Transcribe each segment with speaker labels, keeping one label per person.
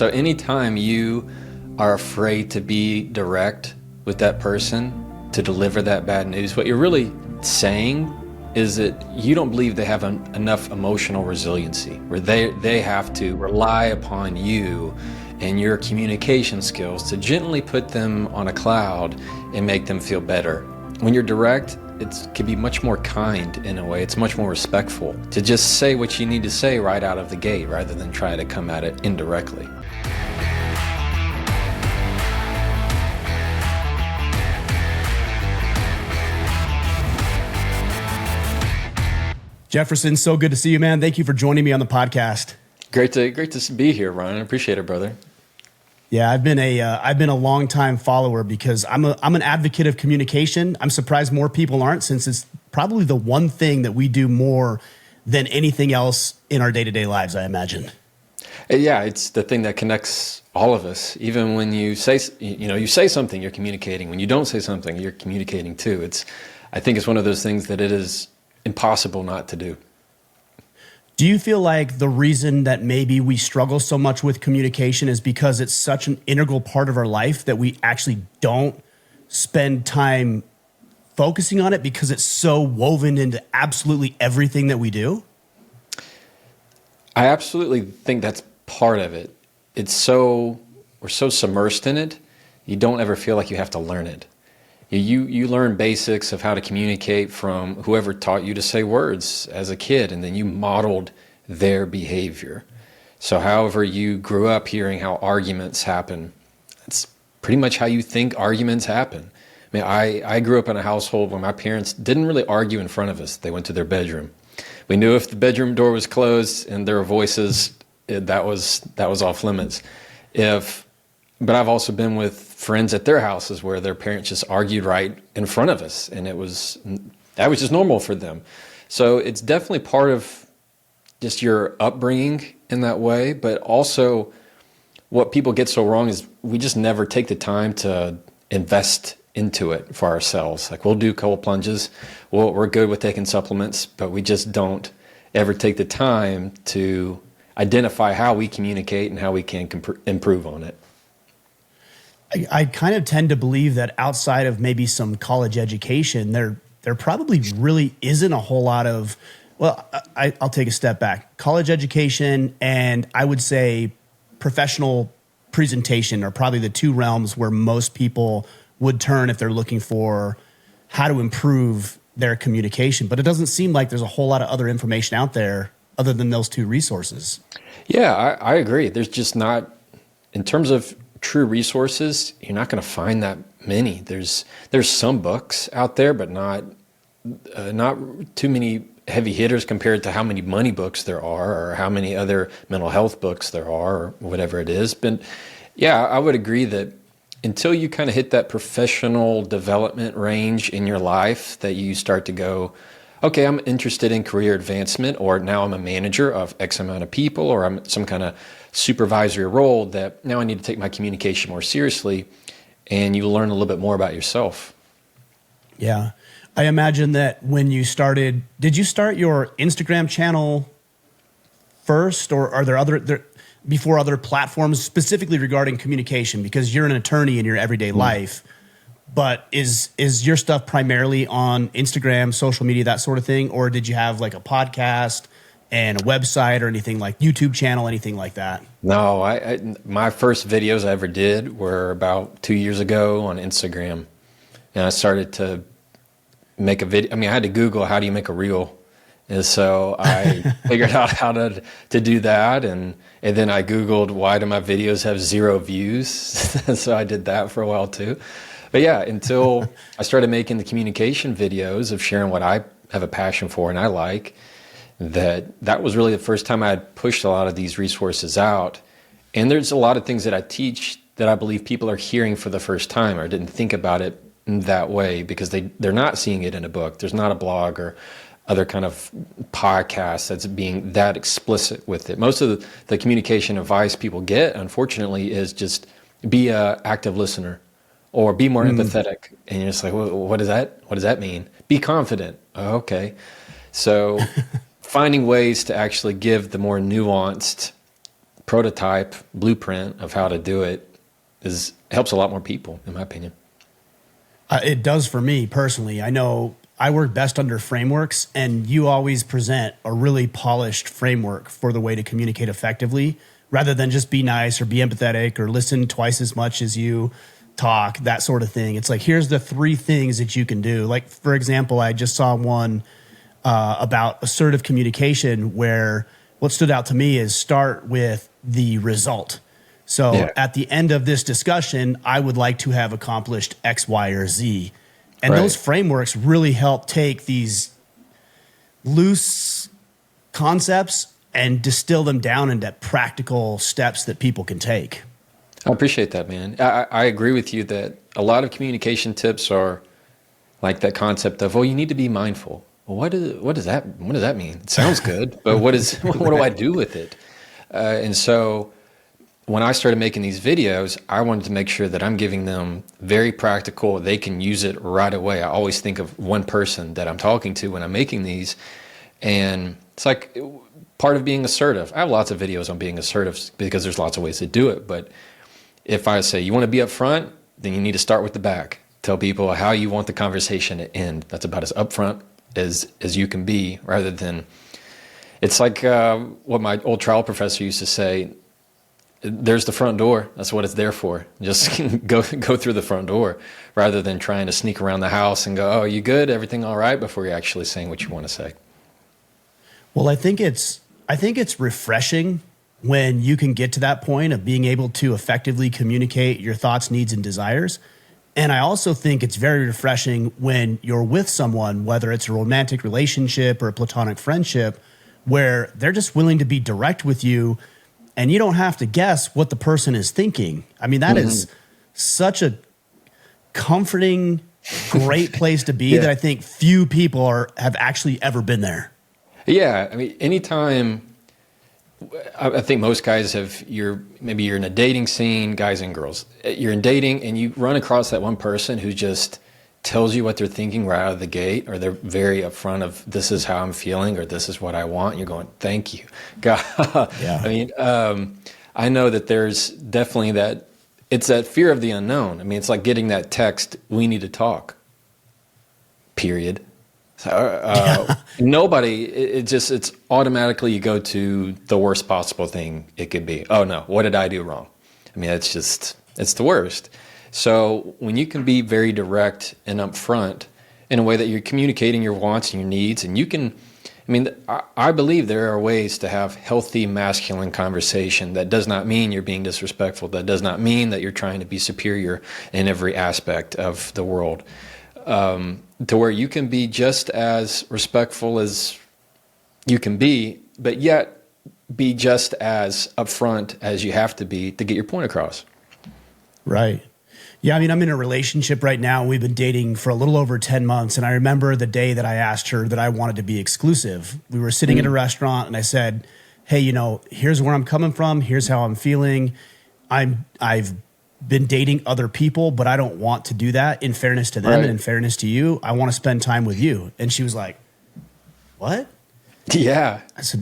Speaker 1: So anytime you are afraid to be direct with that person, to deliver that bad news, what you're really saying is that you don't believe they have enough emotional resiliency, where they have to rely upon you and your communication skills to gently put them on a cloud and make them feel better. When you're direct, it can be much more kind in a way. It's much more respectful to just say what you need to say right out of the gate rather than try to come at it indirectly.
Speaker 2: Jefferson, so good to see you, man. Thank you for joining me on the podcast.
Speaker 1: Great to be here, Ryan. I appreciate it, brother.
Speaker 2: Yeah, I've been a longtime follower because I'm an advocate of communication. I'm surprised more people aren't, since it's probably the one thing that we do more than anything else in our day-to-day lives, I imagine.
Speaker 1: Yeah, it's the thing that connects all of us. Even when you say something, you're communicating. When you don't say something, you're communicating too. I think it's one of those things that it is impossible not to do.
Speaker 2: Do you feel like the reason that maybe we struggle so much with communication is because it's such an integral part of our life that we actually don't spend time focusing on it because it's so woven into absolutely everything that we do?
Speaker 1: I absolutely think that's part of it. We're so submersed in it, you don't ever feel like you have to learn it. You learn basics of how to communicate from whoever taught you to say words as a kid, and then you modeled their behavior. So however you grew up hearing how arguments happen, that's pretty much how you think arguments happen. I mean, I grew up in a household where my parents didn't really argue in front of us. They went to their bedroom. We knew if the bedroom door was closed and there were voices, that was off limits. But I've also been with friends at their houses where their parents just argued right in front of us, and that was just normal for them. So it's definitely part of just your upbringing in that way, but also what people get so wrong is we just never take the time to invest into it for ourselves. Like, we'll do cold plunges, we're good with taking supplements, but we just don't ever take the time to identify how we communicate and how we can improve on it.
Speaker 2: I kind of tend to believe that outside of maybe some college education, there probably really isn't a whole lot of, well, I'll take a step back. College education and I would say professional presentation are probably the two realms where most people would turn if they're looking for how to improve their communication. But it doesn't seem like there's a whole lot of other information out there other than those two resources.
Speaker 1: Yeah, I agree. There's just not, in terms of true resources, you're not going to find that many. There's some books out there, but not too many heavy hitters compared to how many money books there are or how many other mental health books there are or whatever it is. But yeah, I would agree that until you kind of hit that professional development range in your life that you start to go, okay, I'm interested in career advancement, or now I'm a manager of X amount of people, or I'm some kind of supervisory role, that now I need to take my communication more seriously, and you learn a little bit more about yourself.
Speaker 2: Yeah. I imagine that when you started, did you start your Instagram channel first, or are there before other platforms specifically regarding communication? Because you're an attorney in your everyday life, but is your stuff primarily on Instagram, social media, that sort of thing? Or did you have like a podcast and a website or anything, like YouTube channel, anything like that?
Speaker 1: No, my first videos I ever did were about 2 years ago on Instagram. And I started to make a video. I mean, I had to Google, how do you make a reel? And so I figured out how to do that. And then I Googled, why do my videos have 0 views? So I did that for a while too. But yeah, until I started making the communication videos of sharing what I have a passion for and I like, that was really the first time I had pushed a lot of these resources out. And there's a lot of things that I teach that I believe people are hearing for the first time or didn't think about it in that way because they're not seeing it in a book. There's not a blog or other kind of podcast that's being that explicit with it. Most of the communication advice people get, unfortunately, is just be an active listener or be more empathetic. And you're just like, well, what does that mean? Be confident. Oh, okay. So finding ways to actually give the more nuanced prototype blueprint of how to do it helps a lot more people, in my opinion.
Speaker 2: It does for me personally. I know I work best under frameworks, and you always present a really polished framework for the way to communicate effectively, rather than just be nice or be empathetic or listen twice as much as you talk, that sort of thing. It's like, here's the 3 things that you can do. Like, for example, I just saw one about assertive communication, where what stood out to me is start with the result. So at the end of this discussion, I would like to have accomplished X, Y, or Z. And those frameworks really help take these loose concepts and distill them down into practical steps that people can take.
Speaker 1: I appreciate that, man. I agree with you that a lot of communication tips are like that concept of, you need to be mindful. Well, what does that mean? It sounds good, but what do I do with it? And so when I started making these videos, I wanted to make sure that I'm giving them very practical. They can use it right away. I always think of one person that I'm talking to when I'm making these. And it's like part of being assertive. I have lots of videos on being assertive because there's lots of ways to do it. But if I say you want to be up front, then you need to start with the back. Tell people how you want the conversation to end. That's about as upfront as you can be, rather than, it's like what my old trial professor used to say, there's the front door. That's what it's there for. Just go through the front door, rather than trying to sneak around the house and go, you good? Everything all right? Before you're actually saying what you want to say.
Speaker 2: Well, I think it's refreshing when you can get to that point of being able to effectively communicate your thoughts, needs, and desires. And I also think it's very refreshing when you're with someone, whether it's a romantic relationship or a platonic friendship, where they're just willing to be direct with you, and you don't have to guess what the person is thinking. I mean, that is such a comforting, great place to be that I think few people have actually ever been there.
Speaker 1: Yeah, I mean, anytime, I think most guys maybe you're in a dating scene, guys and girls, you're in dating and you run across that one person who just tells you what they're thinking right out of the gate, or they're very upfront of, this is how I'm feeling, or this is what I want. And you're going, thank you, God. Yeah. I mean, I know that there's definitely it's that fear of the unknown. I mean, it's like getting that text, we need to talk, period. So, nobody, it's automatically you go to the worst possible thing it could be. Oh no, what did I do wrong? I mean, it's the worst. So when you can be very direct and upfront in a way that you're communicating your wants and your needs, and I believe there are ways to have healthy masculine conversation that does not mean you're being disrespectful. That does not mean that you're trying to be superior in every aspect of the world. To where you can be just as respectful as you can be, but yet be just as upfront as you have to be to get your point across.
Speaker 2: Right. Yeah, I mean, I'm in a relationship right now. We've been dating for a little over 10 months. And I remember the day that I asked her that I wanted to be exclusive. We were sitting at a restaurant and I said, hey, here's where I'm coming from. Here's how I'm feeling. I've been dating other people, but I don't want to do that. In fairness to them and in fairness to you, I want to spend time with you. And she was like, what?
Speaker 1: Yeah.
Speaker 2: I said,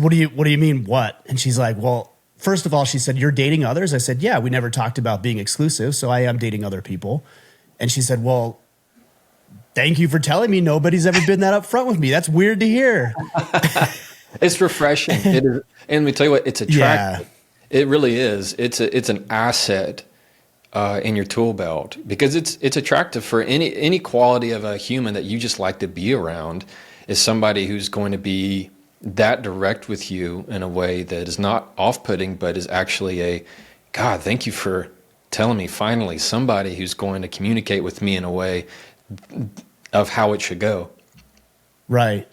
Speaker 2: what do you mean what? And she's like, well, first of all, she said, you're dating others? I said, yeah, we never talked about being exclusive, so I am dating other people. And she said, well, thank you for telling me nobody's ever been that upfront with me. That's weird to hear.
Speaker 1: It's refreshing. It is, and let me tell you what, it's attractive. Yeah. It really is. It's an asset in your tool belt, because it's attractive for any quality of a human that you just like to be around, is somebody who's going to be that direct with you in a way that is not off-putting, but is actually God, thank you for telling me finally somebody who's going to communicate with me in a way of how it should go. Right.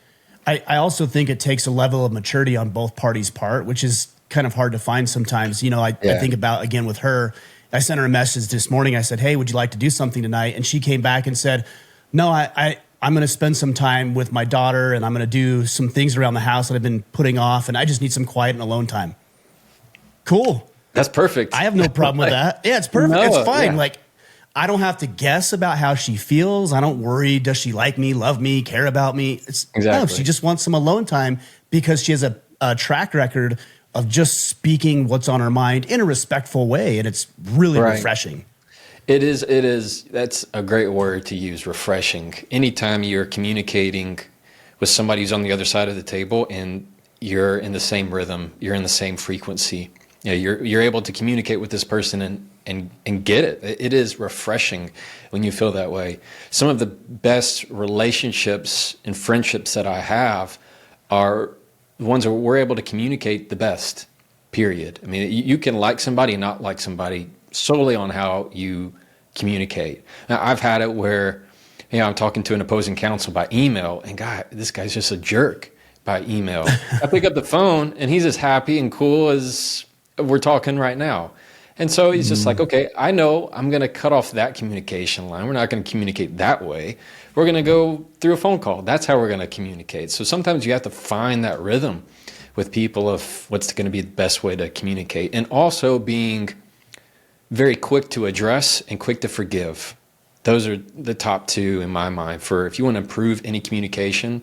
Speaker 2: I also think it takes a level of maturity on both parties' part, which is kind of hard to find sometimes. I think about, again, with her, I sent her a message this morning. I said, hey, would you like to do something tonight? And she came back and said, no, I'm going to spend some time with my daughter, and I'm going to do some things around the house that I've been putting off, and I just need some quiet and alone time. Cool.
Speaker 1: That's perfect.
Speaker 2: I have no problem with that. Yeah, it's perfect. No, it's fine. Yeah. Like, I don't have to guess about how she feels. I don't worry. Does she like me, love me, care about me? No, she just wants some alone time because she has a track record of just speaking what's on our mind in a respectful way. And it's really
Speaker 1: Right.
Speaker 2: refreshing.
Speaker 1: It is. It is. That's a great word to use, refreshing. Anytime you're communicating with somebody who's on the other side of the table and you're in the same rhythm, you're in the same frequency, you're able to communicate with this person and get it. It is refreshing when you feel that way. Some of the best relationships and friendships that I have are the ones where we're able to communicate the best, period. I mean, you can like somebody and not like somebody solely on how you communicate. Now, I've had it where, I'm talking to an opposing counsel by email, and God, this guy's just a jerk by email. I pick up the phone, and he's as happy and cool as we're talking right now. And so he's just like, okay, I know I'm going to cut off that communication line. We're not going to communicate that way. We're going to go through a phone call. That's how we're going to communicate. So sometimes you have to find that rhythm with people of what's going to be the best way to communicate, and also being very quick to address and quick to forgive. Those are the top two in my mind for if you want to improve any communication.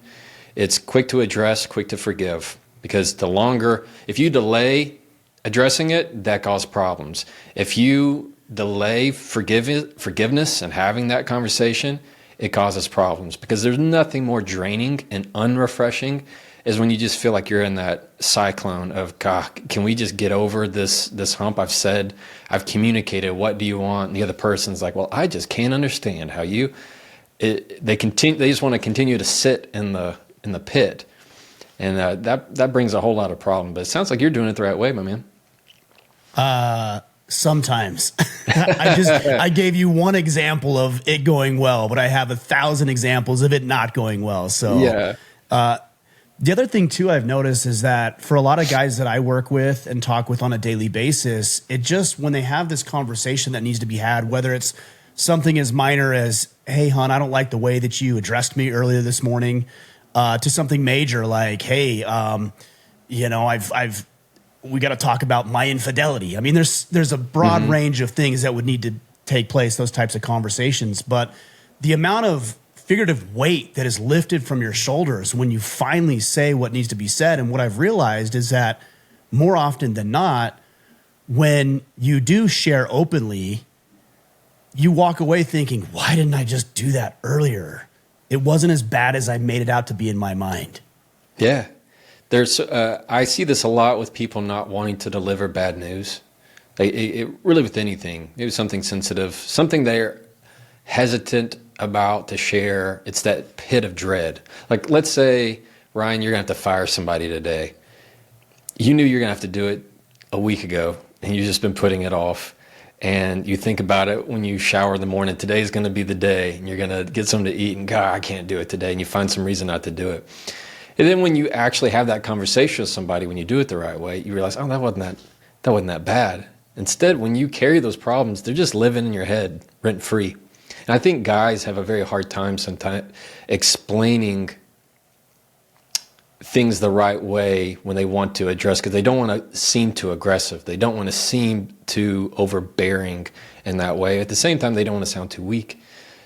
Speaker 1: It's quick to address, quick to forgive. Because if you delay addressing it, that causes problems. If you delay forgiveness and having that conversation, it causes problems. Because there's nothing more draining and unrefreshing is when you just feel like you're in that cyclone of, God, can we just get over this hump? I've communicated, what do you want? And the other person's like, well, I just can't understand how they just want to continue to sit in the pit. And that brings a whole lot of problem. But it sounds like you're doing it the right way, my man.
Speaker 2: Sometimes. I gave you one example of it going well, but I have 1,000 examples of it not going well. So
Speaker 1: Yeah.
Speaker 2: The other thing too I've noticed is that for a lot of guys that I work with and talk with on a daily basis, when they have this conversation that needs to be had, whether it's something as minor as, hey, hon, I don't like the way that you addressed me earlier this morning, to something major like, hey, we got to talk about my infidelity. I mean, there's a broad range of things that would need to take place, those types of conversations. But the amount of figurative weight that is lifted from your shoulders when you finally say what needs to be said. And what I've realized is that more often than not, when you do share openly, you walk away thinking, why didn't I just do that earlier? It wasn't as bad as I made it out to be in my mind.
Speaker 1: Yeah. I see this a lot with people not wanting to deliver bad news. Really with anything, maybe something sensitive, something they're hesitant about to share. It's that pit of dread. Like, let's say, Ryan, you're going to have to fire somebody today. You knew you're going to have to do it a week ago, and you've just been putting it off. And you think about it when you shower in the morning. Today's going to be the day, and you're going to get something to eat, and God, I can't do it today. And you find some reason not to do it. And then when you actually have that conversation with somebody, when you do it the right way, you realize, oh, that wasn't that bad. Instead, when you carry those problems, they're just living in your head rent free. And I think guys have a very hard time sometimes explaining things the right way when they want to address, because they don't want to seem too aggressive. They don't want to seem too overbearing in that way. At the same time, they don't want to sound too weak.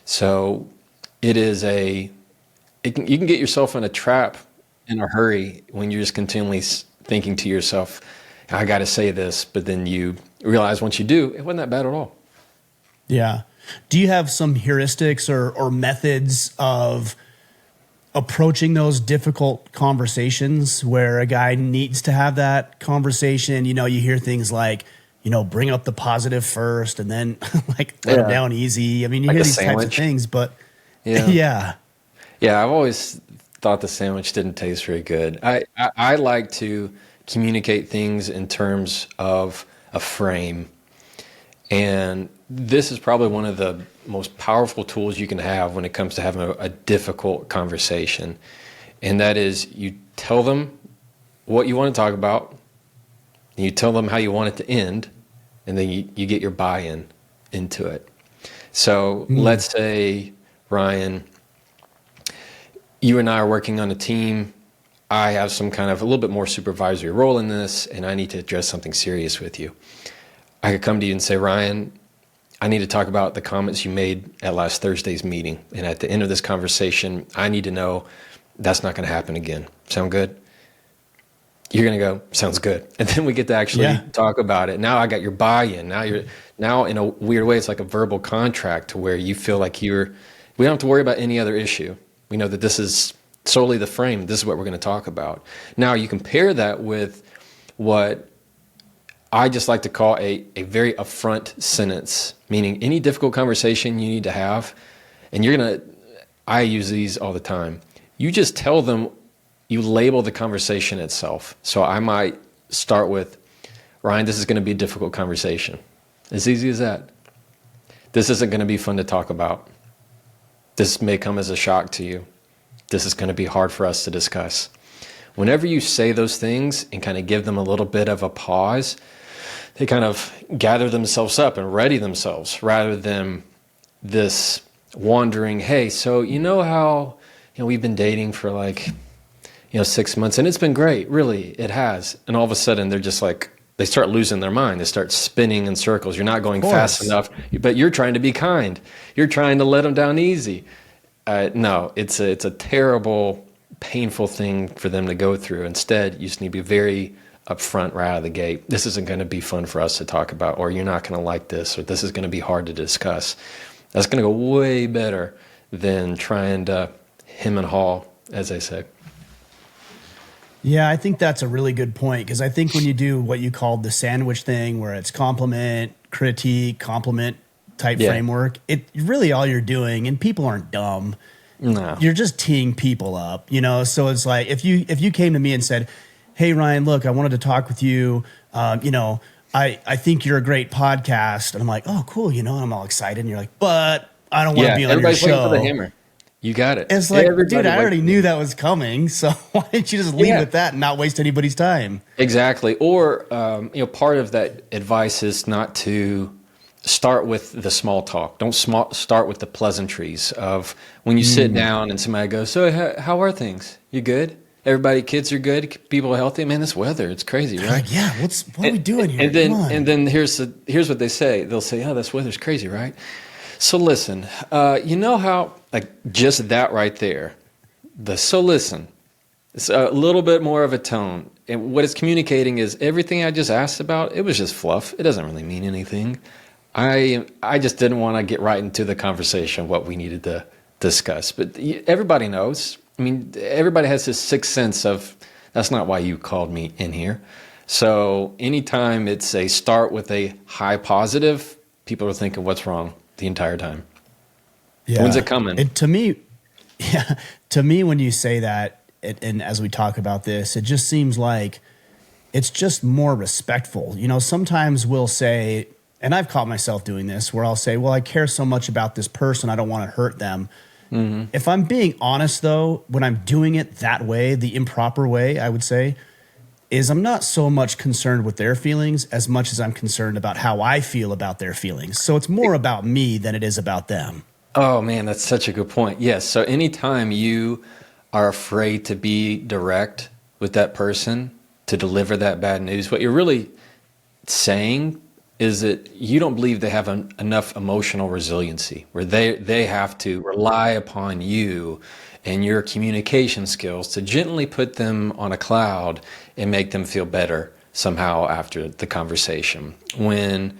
Speaker 1: So you can get yourself in a trap in a hurry when you're just continually thinking to yourself, I got to say this, but then you realize once you do, it wasn't that bad at all.
Speaker 2: Yeah. Do you have some heuristics or methods of approaching those difficult conversations where a guy needs to have that conversation? You hear things like, bring up the positive first and then like let him down easy. I mean, you
Speaker 1: like
Speaker 2: hear these
Speaker 1: sandwich.
Speaker 2: types of things, but
Speaker 1: yeah. I've always thought the sandwich didn't taste very good. I like to communicate things in terms of a frame. And this is probably one of the most powerful tools you can have when it comes to having a difficult conversation. And that is, you tell them what you want to talk about, and you tell them how you want it to end, and then you get your buy-in into it. So let's say, Ryan, you and I are working on a team. I have some kind of a little bit more supervisory role in this, and I need to address something serious with you. I could come to you and say, Ryan, I need to talk about the comments you made at last Thursday's meeting. And at the end of this conversation, I need to know that's not going to happen again. Sound good? you're going to go, sounds good. And then we get to actually talk about it. Now I got your buy-in. Now in a weird way, it's like a verbal contract to where you feel like we don't have to worry about any other issue. We know that this is solely the frame. This is what we're going to talk about. Now you compare that with what I just like to call a very upfront sentence, meaning any difficult conversation you need to have, and I use these all the time. You just tell them, you label the conversation itself. So I might start with, Ryan, this is going to be a difficult conversation. As easy as that. This isn't going to be fun to talk about. This may come as a shock to you. This is going to be hard for us to discuss. Whenever you say those things and kind of give them a little bit of a pause, they kind of gather themselves up and ready themselves rather than this wandering, hey, so you know how we've been dating for 6 months and it's been great, really, it has. And all of a sudden they're just like, they start losing their mind. They start spinning in circles. You're not going fast enough, but you're trying to be kind. You're trying to let them down easy. No, it's a terrible, painful thing for them to go through. Instead, you just need to be very upfront right out of the gate. This isn't going to be fun for us to talk about, or you're not going to like this, or this is going to be hard to discuss. That's going to go way better than trying to hem and haw, as they say.
Speaker 2: Yeah, I think that's a really good point, because I think when you do what you called the sandwich thing, where it's compliment, critique, compliment type framework, it really all you're doing, and people aren't dumb. No. You're just teeing people up, So it's like if you came to me and said, "Hey Ryan, look, I wanted to talk with you. I think you're a great podcast," and I'm like, "Oh, cool," and I'm all excited, and you're like, "But I don't want to be on your show." Everybody's waiting for the hammer.
Speaker 1: You got it.
Speaker 2: It's like, dude, I already knew that was coming, so why didn't you just leave with that and not waste anybody's time?
Speaker 1: Exactly. Or, part of that advice is not to start with the small talk. Don't start with the pleasantries of when you sit down and somebody goes, "So how are things? You good? Everybody, kids are good? People are healthy? Man, this weather, it's crazy, right?"
Speaker 2: Like, yeah, what are we doing here?
Speaker 1: And then here's what they say. They'll say, "Oh, this weather's crazy, right? So listen, you know how," like just that right there, so listen, it's a little bit more of a tone. And what it's communicating is everything I just asked about, it was just fluff. It doesn't really mean anything. I just didn't want to get right into the conversation, what we needed to discuss. But everybody knows. I mean, everybody has this sixth sense of, that's not why you called me in here. So anytime it's a start with a high positive, people are thinking, what's wrong the entire time? Yeah. When's it coming?
Speaker 2: To me, when you say that, and as we talk about this, it just seems like it's just more respectful. Sometimes we'll say, and I've caught myself doing this, where I'll say, well, I care so much about this person, I don't want to hurt them. Mm-hmm. If I'm being honest, though, when I'm doing it that way, the improper way, I would say, is I'm not so much concerned with their feelings as much as I'm concerned about how I feel about their feelings. So it's more about me than it is about them.
Speaker 1: Oh, man, that's such a good point. Yes. So anytime you are afraid to be direct with that person, to deliver that bad news, what you're really saying is that you don't believe they have enough emotional resiliency, where they have to rely upon you and your communication skills to gently put them on a cloud and make them feel better somehow after the conversation. When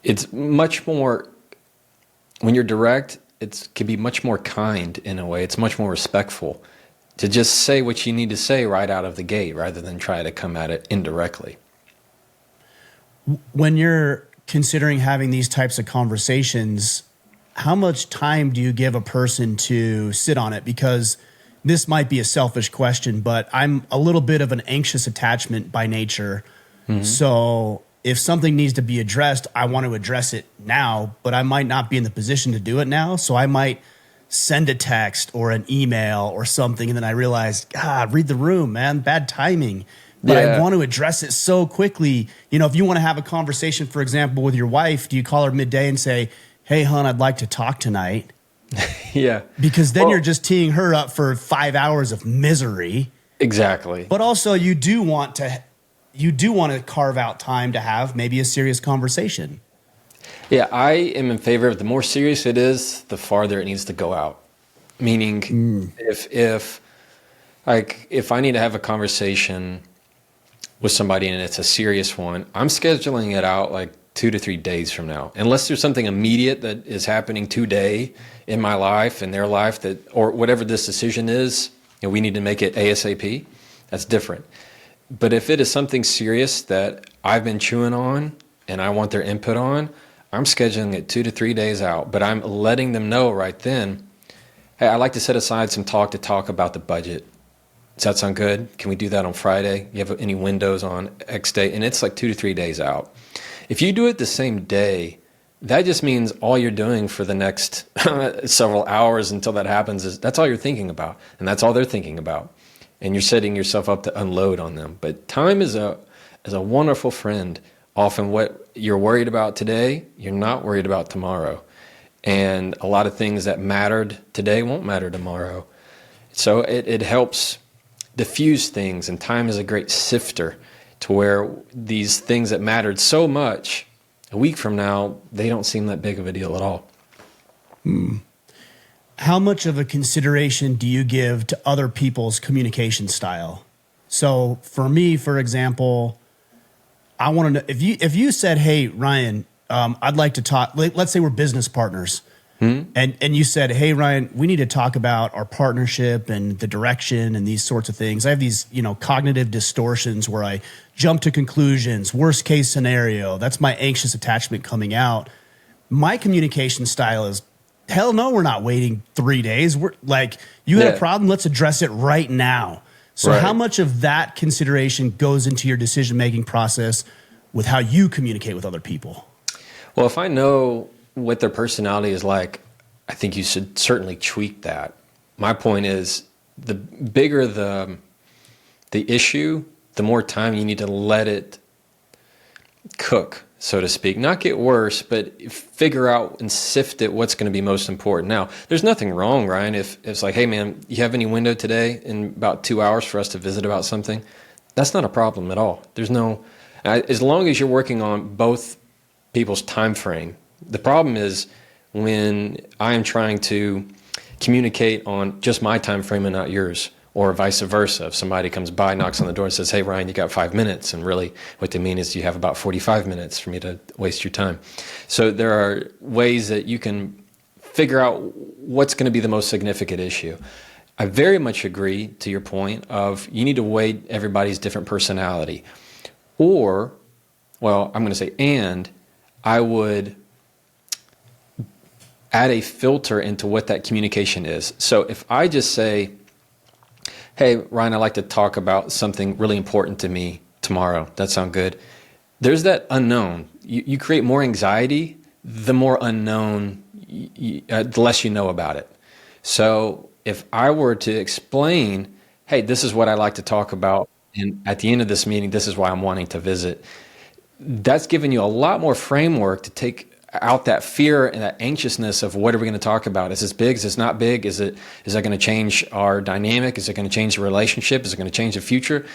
Speaker 1: it's much more, when you're direct, it can be much more kind in a way. It's much more respectful to just say what you need to say right out of the gate rather than try to come at it indirectly.
Speaker 2: When you're considering having these types of conversations, how much time do you give a person to sit on it? Because this might be a selfish question, but I'm a little bit of an anxious attachment by nature. Mm-hmm. So if something needs to be addressed, I want to address it now, but I might not be in the position to do it now. So I might send a text or an email or something, and then I realize, God, read the room, man, bad timing. But I want to address it so quickly. If you want to have a conversation, for example, with your wife, do you call her midday and say, "Hey, hon, I'd like to talk tonight"?
Speaker 1: Yeah.
Speaker 2: Because then you're just teeing her up for 5 hours of misery.
Speaker 1: Exactly.
Speaker 2: But also you do want to carve out time to have maybe a serious conversation.
Speaker 1: Yeah, I am in favor of the more serious it is, the farther it needs to go out. Meaning if Like if I need to have a conversation with somebody and it's a serious one, I'm scheduling it out like 2 to 3 days from now. Unless there's something immediate that is happening today in my life, in their life, that, or whatever this decision is, and we need to make it ASAP, that's different. But if it is something serious that I've been chewing on and I want their input on, I'm scheduling it 2 to 3 days out. But I'm letting them know right then, hey, I'd like to set aside some to talk about the budget. Does that sound good? Can we do that on Friday? You have any windows on X day? And it's like 2 to 3 days out. If you do it the same day, that just means all you're doing for the next several hours until that happens is that's all you're thinking about. And that's all they're thinking about. And you're setting yourself up to unload on them. But time is a wonderful friend. Often what you're worried about today, you're not worried about tomorrow. And a lot of things that mattered today won't matter tomorrow. So it helps diffuse things, and time is a great sifter to where these things that mattered so much a week from now, they don't seem that big of a deal at all.
Speaker 2: How much of a consideration do you give to other people's communication style? So for me, for example, I want to know if you said, "Hey, Ryan, I'd like to talk." Let's say we're business partners, and you said, "Hey, Ryan, we need to talk about our partnership and the direction and these sorts of things." I have these, cognitive distortions where I jump to conclusions. Worst case scenario. That's my anxious attachment coming out. My communication style is, hell no, we're not waiting 3 days. We're like, you had a problem, let's address it right now. So how much of that consideration goes into your decision-making process with how you communicate with other people?
Speaker 1: Well, if I know what their personality is like, I think you should certainly tweak that. My point is, the bigger the issue, the more time you need to let it cook, so to speak. Not get worse, but figure out and sift it what's going to be most important. Now, there's nothing wrong, Ryan, if it's like, hey, man, you have any window today in about 2 hours for us to visit about something? That's not a problem at all. There's no, as long as you're working on both people's time frame. The problem is when I am trying to communicate on just my time frame and not yours, or vice versa. If somebody comes by, knocks on the door and says, hey, Ryan, you got 5 minutes. And really what they mean is you have about 45 minutes for me to waste your time. So there are ways that you can figure out what's going to be the most significant issue. I very much agree to your point of you need to weigh everybody's different personality. Or, well, I'm going to say, and I would add a filter into what that communication is. So if I just say, hey, Ryan, I'd like to talk about something really important to me tomorrow. That sound good? There's that unknown. You create more anxiety, the more unknown, the less you know about it. So if I were to explain, hey, this is what I like to talk about, and at the end of this meeting, this is why I'm wanting to visit, that's giving you a lot more framework to take out that fear and that anxiousness of what are we going to talk about? Is this big? Is this not big? Is that going to change our dynamic? Is it going to change the relationship? Is it going to change the future?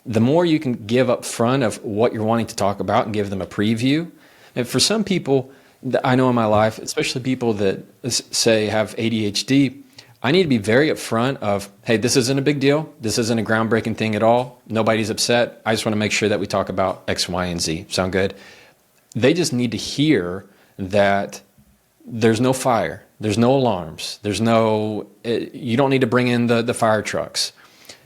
Speaker 1: The more you can give up front of what you're wanting to talk about and give them a preview. And for some people that I know in my life, especially people that say have ADHD, I need to be very upfront of, hey, this isn't a big deal. This isn't a groundbreaking thing at all. Nobody's upset. I just want to make sure that we talk about X, Y, and Z. Sound good? They just need to hear that there's no fire, there's no alarms, you don't need to bring in the fire trucks.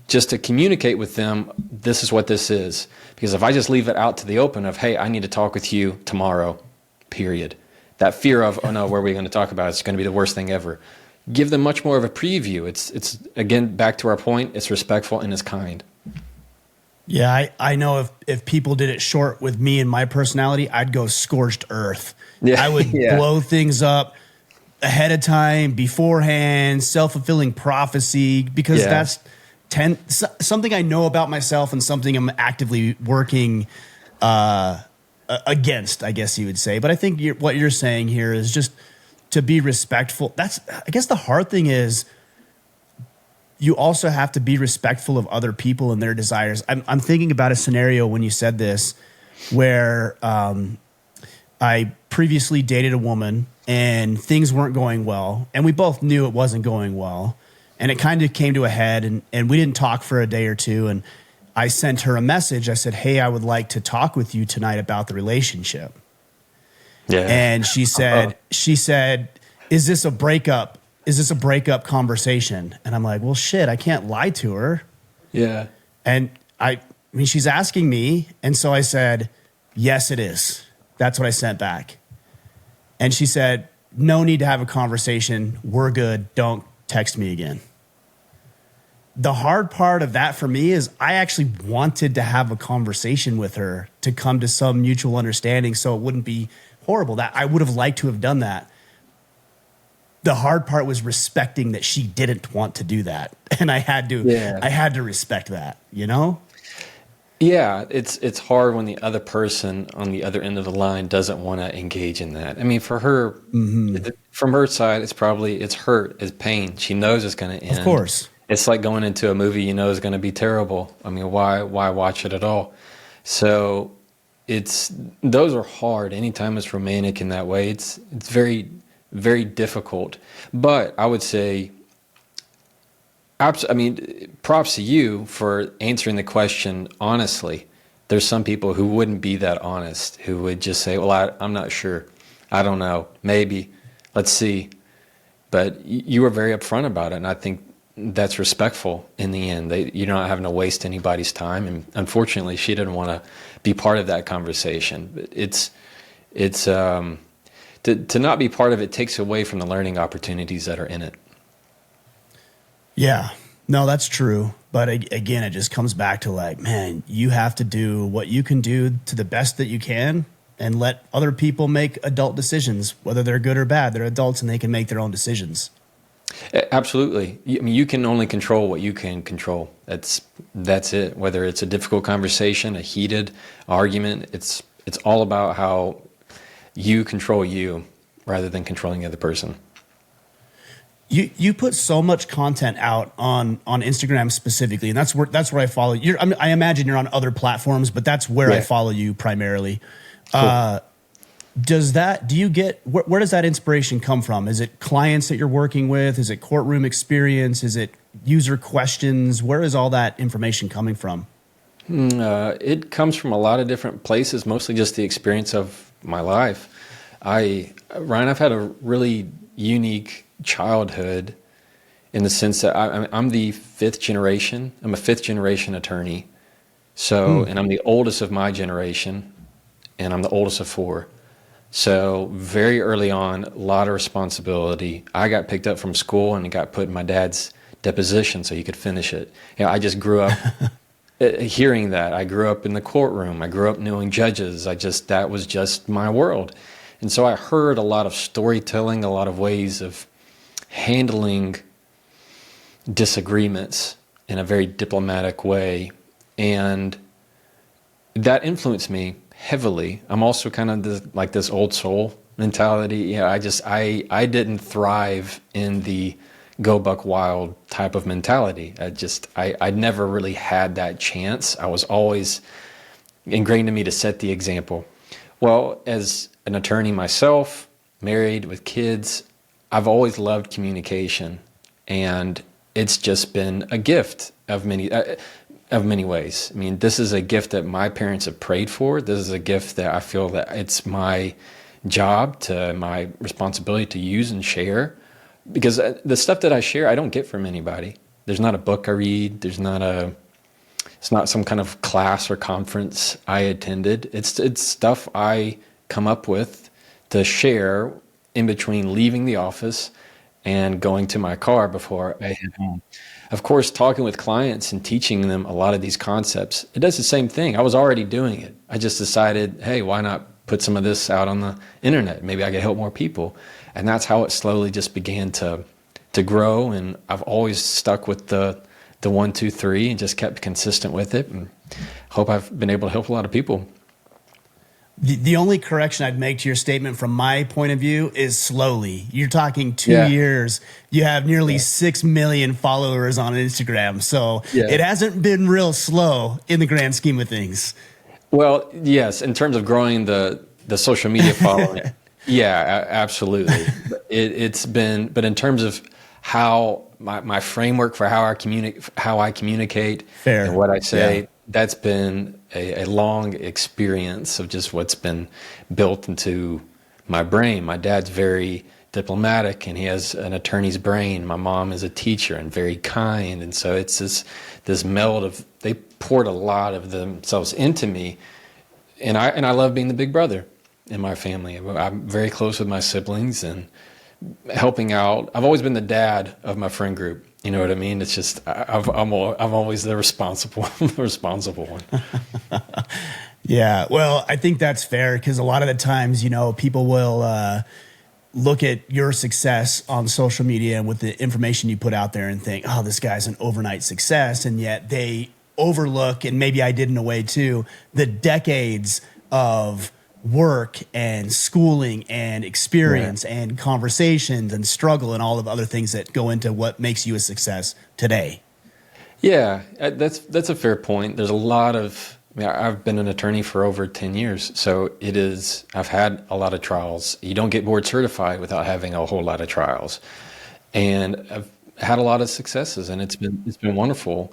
Speaker 1: Just to communicate with them, this is what this is. Because if I just leave it out to the open of, hey, I need to talk with you tomorrow, period. That fear of, oh no, what are we going to talk about? It's going to be the worst thing ever. Give them much more of a preview. It's again, back to our point, it's respectful and it's kind.
Speaker 2: Yeah, I know if people did it short with me and my personality, I'd go scorched earth.
Speaker 1: Yeah,
Speaker 2: I would blow things up ahead of time, beforehand, self-fulfilling prophecy, because that's something I know about myself and something I'm actively working against, I guess you would say. But I think what you're saying here is just to be respectful. I guess the hard thing is you also have to be respectful of other people and their desires. I'm thinking about a scenario when you said this where I previously dated a woman and things weren't going well. And we both knew it wasn't going well. And it kind of came to a head, and we didn't talk for a day or two. And I sent her a message. I said, hey, I would like to talk with you tonight about the relationship.
Speaker 1: Yeah.
Speaker 2: And she said, is this a breakup? Is this a breakup conversation? And I'm like, well, shit, I can't lie to her.
Speaker 1: Yeah.
Speaker 2: And I mean, she's asking me. And so I said, yes, it is. That's what I sent back. And she said, no need to have a conversation. We're good. Don't text me again. The hard part of that for me is I actually wanted to have a conversation with her to come to some mutual understanding so it wouldn't be horrible. That I would have liked to have done that. The hard part was respecting that she didn't want to do that. And I had to respect that, you know?
Speaker 1: Yeah, it's hard when the other person on the other end of the line doesn't want to engage in that. I mean, for her, from her side, it's hurt, it's pain. She knows it's going to end.
Speaker 2: Of course.
Speaker 1: It's like going into a movie you know is going to be terrible. I mean, why watch it at all? So those are hard. Anytime it's romantic in that way, it's very, very difficult. But I would say, I mean, props to you for answering the question honestly. There's some people who wouldn't be that honest, who would just say, well, I'm not sure. I don't know. Maybe. Let's see. But you were very upfront about it, and I think that's respectful in the end. You're not having to waste anybody's time, and unfortunately, she didn't want to be part of that conversation. But to not be part of it takes away from the learning opportunities that are in it.
Speaker 2: Yeah, no, that's true. But again, it just comes back to like, man, you have to do what you can do to the best that you can and let other people make adult decisions, whether they're good or bad. They're adults and they can make their own decisions.
Speaker 1: Absolutely. I mean, you can only control what you can control. That's it. Whether it's a difficult conversation, a heated argument, it's all about how you control you rather than controlling the other person.
Speaker 2: You put so much content out on Instagram specifically, and that's where I follow you. I imagine you're on other platforms, but that's where I follow you primarily. Cool. Where does that inspiration come from? Is it clients that you're working with? Is it courtroom experience? Is it user questions? Where is all that information coming from?
Speaker 1: It comes from a lot of different places, mostly just the experience of my life. Ryan, I've had a really unique childhood in the sense that I'm the fifth generation. I'm a fifth generation attorney. So, and I'm the oldest of my generation, and I'm the oldest of four. So very early on, a lot of responsibility. I got picked up from school and got put in my dad's deposition so he could finish it. I just grew up hearing that. I grew up in the courtroom. I grew up knowing judges. That was just my world. And so I heard a lot of storytelling, a lot of ways of handling disagreements in a very diplomatic way. And that influenced me heavily. I'm also kind of like this old soul mentality. I didn't thrive in the go buck wild type of mentality. I never really had that chance. I was always ingrained in me to set the example. Well, as an attorney myself, married with kids, I've always loved communication, and it's just been a gift of many ways. I mean, this is a gift that my parents have prayed for. This is a gift that I feel that it's my job, my responsibility to use and share, because the stuff that I share, I don't get from anybody. There's not a book I read. It's not some kind of class or conference I attended. It's stuff I come up with to share in between leaving the office and going to my car before I head home. Of course, talking with clients and teaching them a lot of these concepts, it does the same thing. I was already doing it. I just decided, hey, why not put some of this out on the internet? Maybe I could help more people. And that's how it slowly just began to grow. And I've always stuck with the 1, 2, 3 and just kept consistent with it. And hope I've been able to help a lot of people.
Speaker 2: The only correction I'd make to your statement from my point of view is slowly. You're talking 2 years. You have nearly 6 million followers on Instagram. So it hasn't been real slow in the grand scheme of things.
Speaker 1: Well, yes, in terms of growing the social media following, absolutely. It's been, but in terms of how my framework for how I communicate
Speaker 2: Fair.
Speaker 1: and what I say.
Speaker 2: Yeah.
Speaker 1: That's been a long experience of just what's been built into my brain. My dad's very diplomatic and he has an attorney's brain. My mom is a teacher and very kind. And so it's this meld of, they poured a lot of themselves into me. And I love being the big brother in my family. I'm very close with my siblings and helping out. I've always been the dad of my friend group. You know what I mean? It's just I'm always the responsible one.
Speaker 2: Yeah. Well, I think that's fair because a lot of the times, people will look at your success on social media and with the information you put out there and think, oh, this guy's an overnight success. And yet they overlook, and maybe I did in a way too, the decades of work and schooling and experience and conversations and struggle and all of the other things that go into what makes you a success today.
Speaker 1: Yeah, that's a fair point. There's a lot of, I've been an attorney for over 10 years, so I've had a lot of trials. You don't get board certified without having a whole lot of trials. And I've had a lot of successes and it's been wonderful.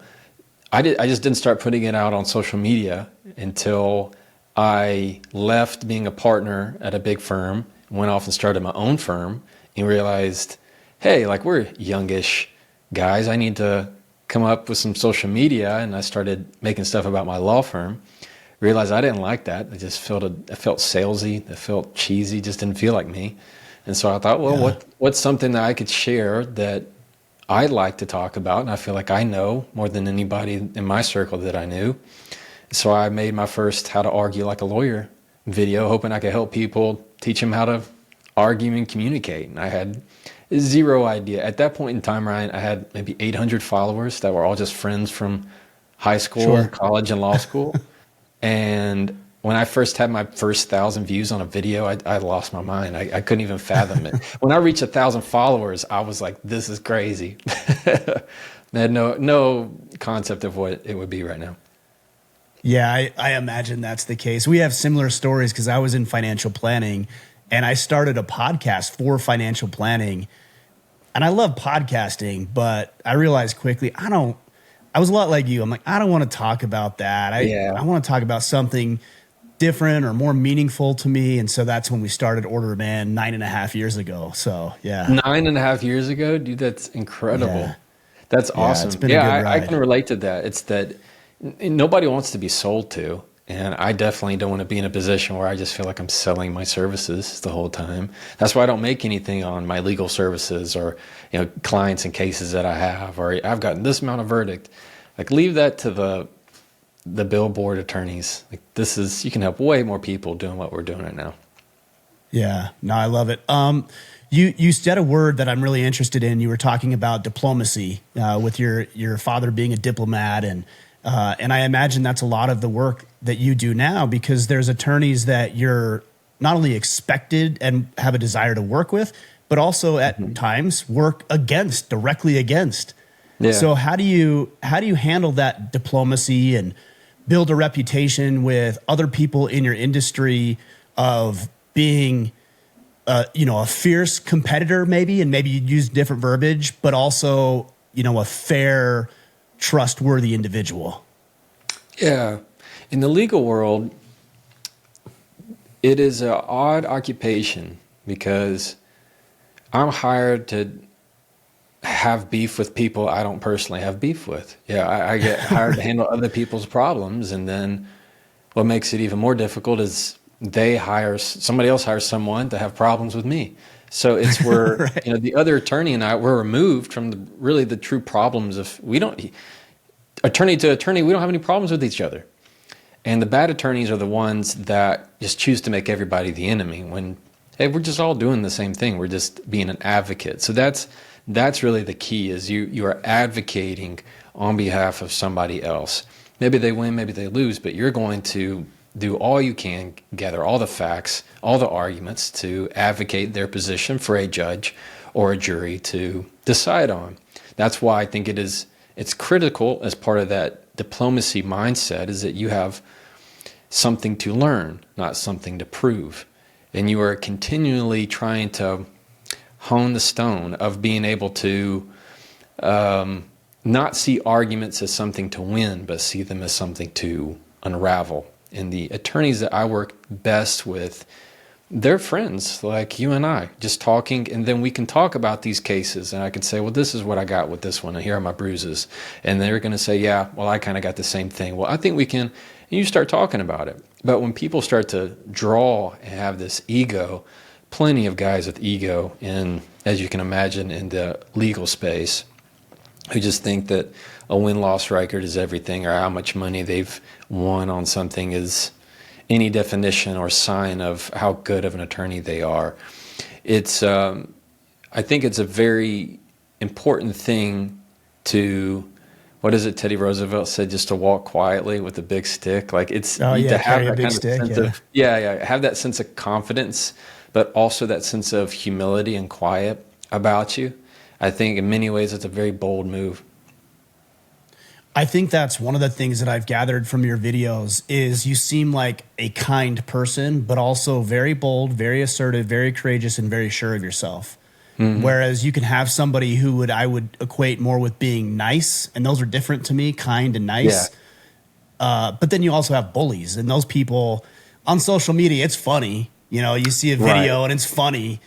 Speaker 1: I just didn't start putting it out on social media until I left being a partner at a big firm, went off and started my own firm and realized, hey, like we're youngish guys. I need to come up with some social media. And I started making stuff about my law firm. Realized I didn't like that. It felt salesy. It felt cheesy. Just didn't feel like me. And so I thought, well, what's something that I could share that I like to talk about? And I feel like I know more than anybody in my circle that I knew. So I made my first How to Argue Like a Lawyer video, hoping I could help people, teach them how to argue and communicate. And I had zero idea. At that point in time, Ryan, I had maybe 800 followers that were all just friends from high school, college, and law school. And when I first had my first 1,000 views on a video, I lost my mind. I couldn't even fathom it. When I reached 1,000 followers, I was like, this is crazy. I had no concept of what it would be right now.
Speaker 2: Yeah, I imagine that's the case. We have similar stories because I was in financial planning and I started a podcast for financial planning. And I love podcasting, but I realized quickly, I was a lot like you. I'm like, I don't want to talk about that. I want to talk about something different or more meaningful to me. And so that's when we started Order of Man 9.5 years ago. So yeah.
Speaker 1: 9.5 years ago? Dude, that's incredible.
Speaker 2: Yeah.
Speaker 1: That's awesome.
Speaker 2: It's been a good ride.
Speaker 1: I can relate to that. It's that nobody wants to be sold to. And I definitely don't want to be in a position where I just feel like I'm selling my services the whole time. That's why I don't make anything on my legal services or, clients and cases that I have, or I've gotten this amount of verdict. Like, leave that to the billboard attorneys. Like, you can help way more people doing what we're doing right now. Yeah,
Speaker 2: no, I love it. You said a word that I'm really interested in. You were talking about diplomacy with your father being a diplomat, and I imagine that's a lot of the work that you do now, because there's attorneys that you're not only expected and have a desire to work with, but also at times work directly against. Yeah. So how do you handle that diplomacy and build a reputation with other people in your industry of being a fierce competitor maybe, and maybe you use different verbiage, but also, a fair, trustworthy individual?
Speaker 1: Yeah. In the legal world, it is an odd occupation because I'm hired to have beef with people I don't personally have beef with. Yeah, I get hired to handle other people's problems, and then what makes it even more difficult is somebody else hires someone to have problems with me. So it's where right. The other attorney and I were removed from the true problems of attorney to attorney. We don't have any problems with each other, and the bad attorneys are the ones that just choose to make everybody the enemy. When hey, we're just all doing the same thing. We're just being an advocate. So that's really the key, is you are advocating on behalf of somebody else. Maybe they win, maybe they lose, but you're going to do all you can, gather all the facts, all the arguments to advocate their position for a judge or a jury to decide on. That's why I think it's critical as part of that diplomacy mindset, is that you have something to learn, not something to prove. And you are continually trying to hone the stone of being able to not see arguments as something to win, but see them as something to unravel. And the attorneys that I work best with, they're friends like you and I, just talking, and then we can talk about these cases, and I can say, well, this is what I got with this one, and here are my bruises. And they're going to say, yeah, well, I kind of got the same thing. Well, I think we can, and you start talking about it. But when people start to draw and have this ego, plenty of guys with ego in, as you can imagine, in the legal space, who just think that a win-loss record is everything, or how much money they've won on something is any definition or sign of how good of an attorney they are. It's, I think it's a very important thing to, what is it Teddy Roosevelt said, just to walk quietly with a big stick. Like it's
Speaker 2: Oh yeah,
Speaker 1: to have
Speaker 2: carry a
Speaker 1: that
Speaker 2: big
Speaker 1: kind
Speaker 2: stick.
Speaker 1: of sense of, have that sense of confidence, but also that sense of humility and quiet about you. I think in many ways it's a very bold move.
Speaker 2: I think that's one of the things that I've gathered from your videos is you seem like a kind person, but also very bold, very assertive, very courageous, and very sure of yourself. Mm-hmm. Whereas you can have somebody who I would equate more with being nice, and those are different to me, kind and nice. Yeah. But then you also have bullies, and those people on social media, it's funny. You know, you see a video and it's funny,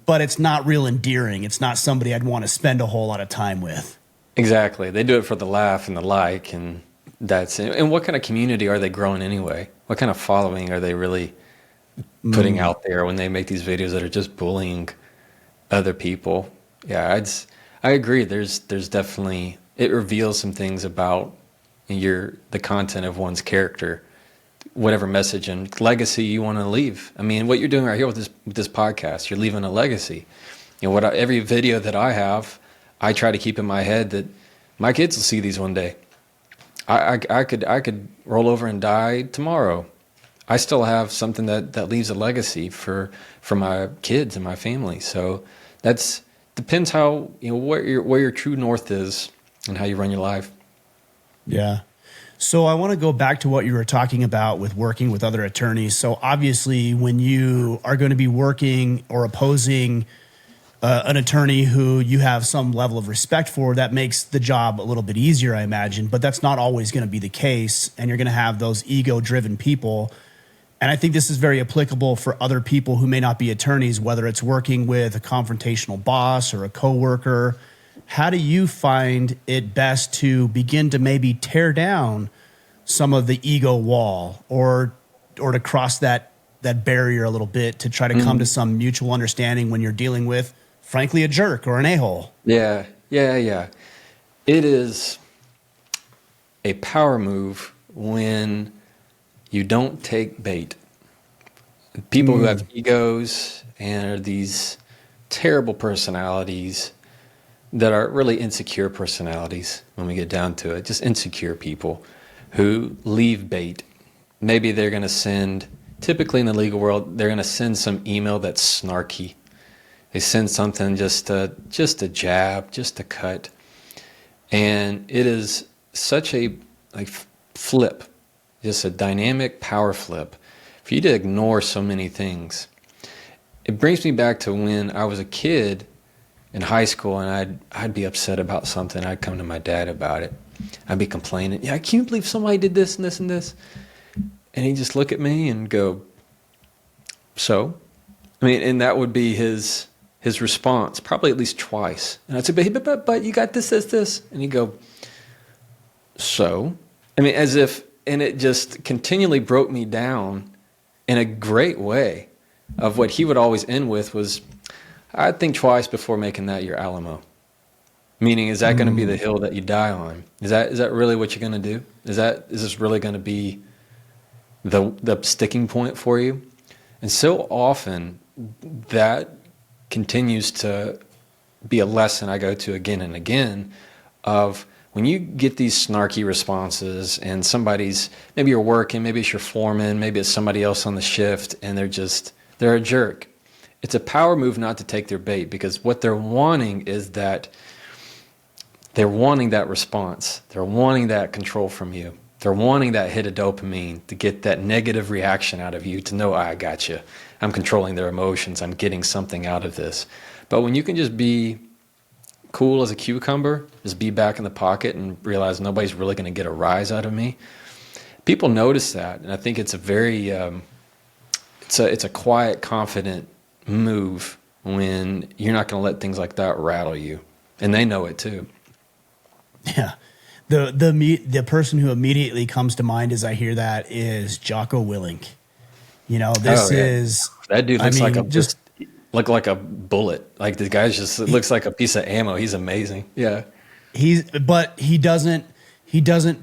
Speaker 2: but it's not real endearing. It's not somebody I'd want to spend a whole lot of time with.
Speaker 1: Exactly. They do it for the laugh and the like, and that's it. And what kind of community are they growing anyway? What kind of following are they really putting out there when they make these videos that are just bullying other people? Yeah, I agree. There's definitely, it reveals some things about the content of one's character, whatever message and legacy you want to leave. I mean, what you're doing right here with this podcast, you're leaving a legacy. You know, every video that I have, I try to keep in my head that my kids will see these one day. I could roll over and die tomorrow. I still have something that leaves a legacy for my kids and my family. So depends how, where your true north is and how you run your life.
Speaker 2: Yeah. So I want to go back to what you were talking about with working with other attorneys. So obviously when you are going to be working or opposing an attorney who you have some level of respect for, that makes the job a little bit easier, I imagine, but that's not always going to be the case. And you're going to have those ego-driven people. And I think this is very applicable for other people who may not be attorneys, whether it's working with a confrontational boss or a coworker. How do you find it best to begin to maybe tear down some of the ego wall or to cross that barrier a little bit to try to come to some mutual understanding when you're dealing with, frankly, a jerk or an a-hole?
Speaker 1: Yeah. It is a power move when you don't take bait. People who have egos and are these terrible personalities that are really insecure personalities when we get down to it, just insecure people who leave bait. Maybe they're going to send, typically in the legal world, they're going to send some email that's snarky. They send something just a jab, just a cut. And it is such a flip, just a dynamic power flip for you to ignore so many things. It brings me back to when I was a kid in high school and I'd be upset about something. I'd come to my dad about it. I'd be complaining, I can't believe somebody did this and this and this. And he'd just look at me and go, so? I mean, and that would be his response, probably at least twice. And I'd say, but you got this. And he'd go, so? I mean, as if, and it just continually broke me down in a great way of what he would always end with was, I'd think twice before making that your Alamo. Meaning, is that going to be the hill that you die on? Is that really what you're going to do? Is this really going to be the sticking point for you? And so often that continues to be a lesson I go to again and again of when you get these snarky responses and maybe you're working, maybe it's your foreman, maybe it's somebody else on the shift, and they're a jerk. It's a power move not to take their bait, because what they're wanting is that they're wanting that response. They're wanting that control from you. They're wanting that hit of dopamine to get that negative reaction out of you, to know, I got you. I'm controlling their emotions. I'm getting something out of this. But when you can just be cool as a cucumber, just be back in the pocket and realize nobody's really going to get a rise out of me. People notice that, and I think it's a very it's a quiet, confident move when you're not going to let things like that rattle you, and they know it too.
Speaker 2: Yeah. The person who immediately comes to mind as I hear that is Jocko Willink. You know, this is
Speaker 1: that dude looks like
Speaker 2: just
Speaker 1: look like a bullet. Like the guy's just looks like a piece of ammo. He's amazing. Yeah.
Speaker 2: But he doesn't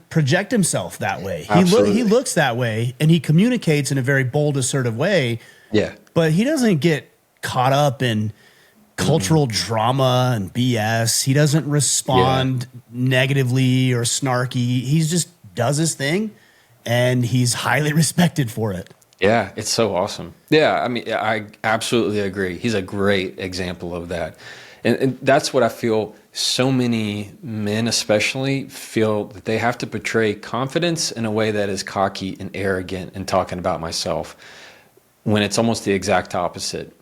Speaker 2: project himself that way. He looks that way, and he communicates in a very bold, assertive way.
Speaker 1: Yeah.
Speaker 2: But he doesn't get caught up in cultural drama and BS. He doesn't respond negatively or snarky. He just does his thing, and he's highly respected for it.
Speaker 1: Yeah, it's so awesome. Yeah, I mean, I absolutely agree. He's a great example of that. And that's what I feel so many men especially feel, that they have to portray confidence in a way that is cocky and arrogant and talking about myself, when it's almost the exact opposite.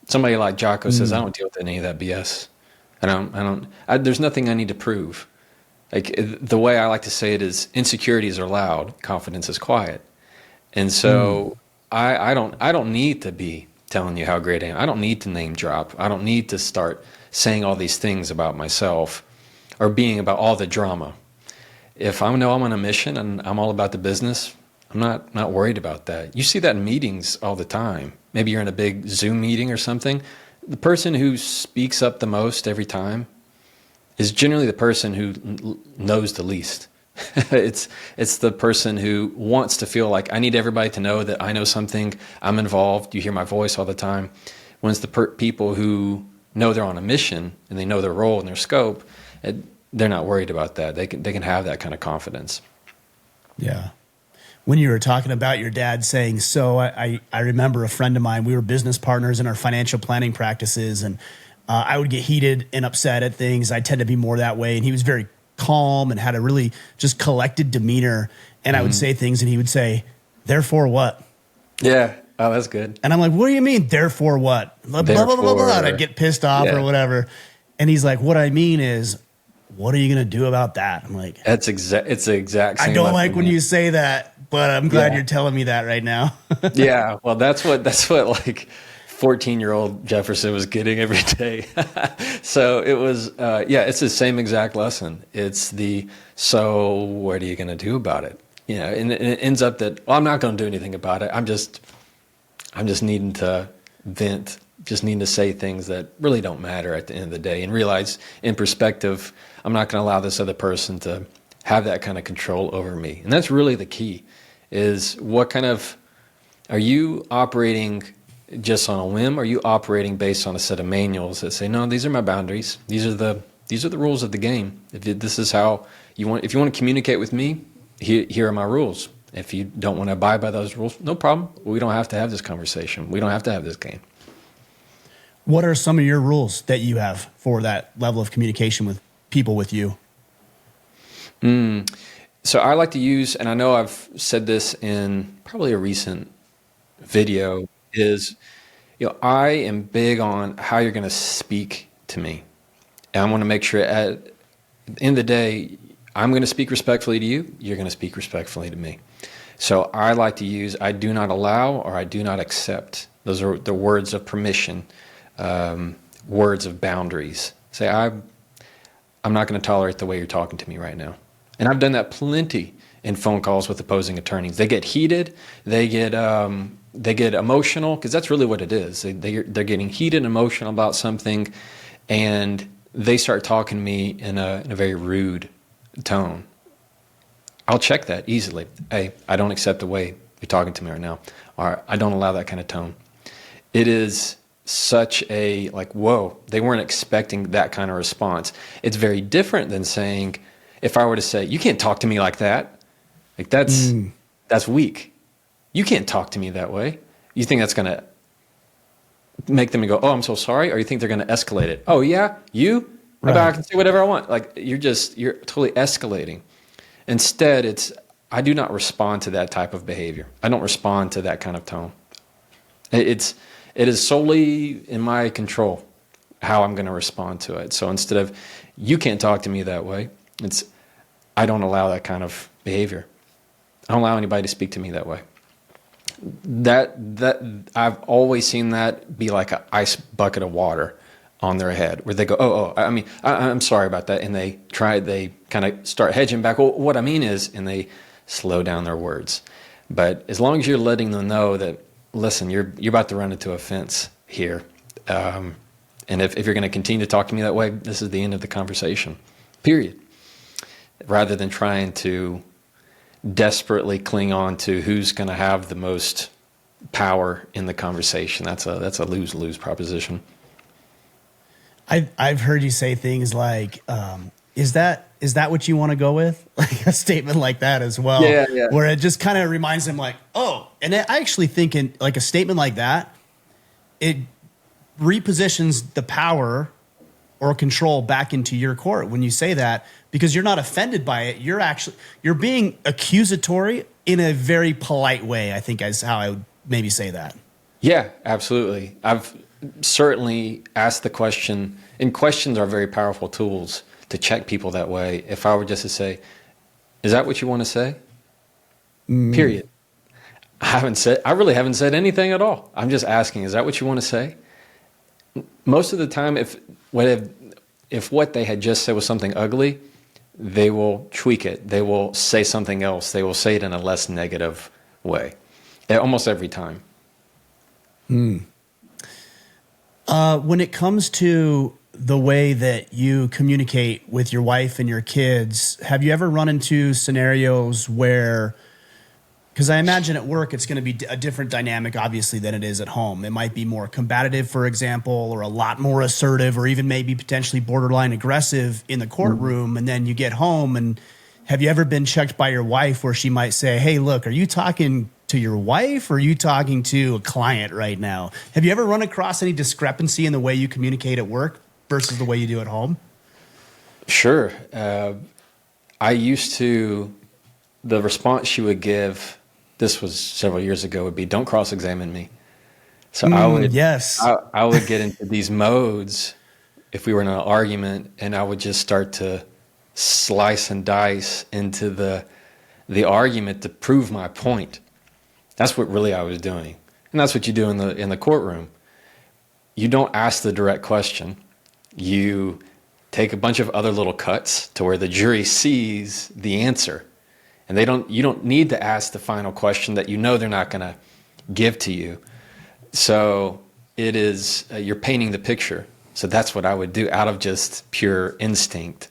Speaker 1: Somebody like Jocko says, I don't deal with any of that BS. There's nothing I need to prove. Like, the way I like to say it is, insecurities are loud, confidence is quiet. And so I don't need to be telling you how great I am. I don't need to name drop. I don't need to start saying all these things about myself or being about all the drama. If I know I'm on a mission and I'm all about the business, I'm not worried about that. You see that in meetings all the time. Maybe you're in a big Zoom meeting or something. The person who speaks up the most every time is generally the person who knows the least. It's the person who wants to feel like, I need everybody to know that I know something, I'm involved, you hear my voice all the time. When it's the people who know they're on a mission and they know their role and their scope, they're not worried about that. They can have that kind of confidence.
Speaker 2: Yeah. When you were talking about your dad saying, so I remember a friend of mine, we were business partners in our financial planning practices, and I would get heated and upset at things. I tend to be more that way. And he was very calm and had a really just collected demeanor. And I would say things and he would say, therefore what?
Speaker 1: Yeah. Oh, that's good.
Speaker 2: And I'm like, what do you mean, therefore what? Blah, blah, blah, blah, blah. And I'd get pissed off or whatever. And he's like, what I mean is, what are you going to do about that? I'm like,
Speaker 1: it's the exact same.
Speaker 2: I don't like when you say that, but I'm glad you're telling me that right now.
Speaker 1: Yeah. Well, that's what like 14-year-old Jefferson was getting every day. So it was, it's the same exact lesson. It's so what are you going to do about it? You know, and it ends up that, well, I'm not going to do anything about it. I'm just needing to vent, just needing to say things that really don't matter at the end of the day, and realize in perspective, I'm not going to allow this other person to have that kind of control over me. And that's really the key, is are you operating just on a whim? Or are you operating based on a set of manuals that say, no, these are my boundaries. These are the rules of the game. This is how if you want to communicate with me, here are my rules. If you don't want to abide by those rules, no problem. We don't have to have this conversation. We don't have to have this game.
Speaker 2: What are some of your rules that you have for that level of communication with people with you?
Speaker 1: So I like to use, and I know I've said this in probably a recent video, is, I am big on how you're going to speak to me. And I want to make sure at the end of the day, I'm going to speak respectfully to you. You're going to speak respectfully to me. So I like to use, I do not allow or I do not accept. Those are the words of permission, words of boundaries. Say, I'm not going to tolerate the way you're talking to me right now. And I've done that plenty in phone calls with opposing attorneys. They get heated. They get emotional, because that's really what it is. They're getting heated and emotional about something, and they start talking to me in a very rude tone. I'll check that easily. Hey, I don't accept the way you're talking to me right now, or I don't allow that kind of tone. It is such a, like, whoa, they weren't expecting that kind of response. It's very different than saying, if I were to say, you can't talk to me like that. Like, that's weak. You can't talk to me that way. You think that's going to make them go, oh, I'm so sorry? Or you think they're going to escalate it? Oh, yeah? You? Right. I can say whatever I want. Like, you're totally escalating. Instead, I do not respond to that type of behavior. I don't respond to that kind of tone. It is solely in my control how I'm going to respond to it. So instead of, you can't talk to me that way, it's, I don't allow that kind of behavior. I don't allow anybody to speak to me that way. That I've always seen that be like an ice bucket of water on their head, where they go, I'm sorry about that. And they kind of start hedging back. Well, what I mean is, and they slow down their words. But as long as you're letting them know that, listen, you're about to run into a fence here. And if you're going to continue to talk to me that way, this is the end of the conversation, period. Rather than trying to desperately cling on to who's going to have the most power in the conversation. That's a lose-lose proposition.
Speaker 2: I've heard you say things like, is that what you want to go with? Like a statement like that as well.
Speaker 1: Yeah.
Speaker 2: Where it just kind of reminds them like, oh, and I actually think in like a statement like that, it repositions the power or control back into your court when you say that, because you're not offended by it. You're being accusatory in a very polite way, I think is how I would maybe say that.
Speaker 1: Yeah, absolutely. I've certainly asked the question, and questions are very powerful tools to check people that way. If I were just to say, is that what you want to say? Period. I really haven't said anything at all. I'm just asking, is that what you want to say? Most of the time, if what they had just said was something ugly, they will tweak it. They will say something else. They will say it in a less negative way. Almost every time.
Speaker 2: When it comes to the way that you communicate with your wife and your kids, have you ever run into scenarios where, because I imagine at work it's going to be a different dynamic, obviously, than it is at home. It might be more combative, for example, or a lot more assertive, or even maybe potentially borderline aggressive in the courtroom. And then you get home, and have you ever been checked by your wife where she might say, hey, look, are you talking to your wife or are you talking to a client right now? Have you ever run across any discrepancy in the way you communicate at work versus the way you do at home?
Speaker 1: Sure. The response she would give, this was several years ago, would be, don't cross-examine me. So I would get into these modes if we were in an argument, and I would just start to slice and dice into the argument to prove my point. That's what really I was doing. And that's what you do in the courtroom. You don't ask the direct question. You take a bunch of other little cuts to where the jury sees the answer. And you don't need to ask the final question that you know they're not going to give to you. So it is, you're painting the picture. So that's what I would do out of just pure instinct.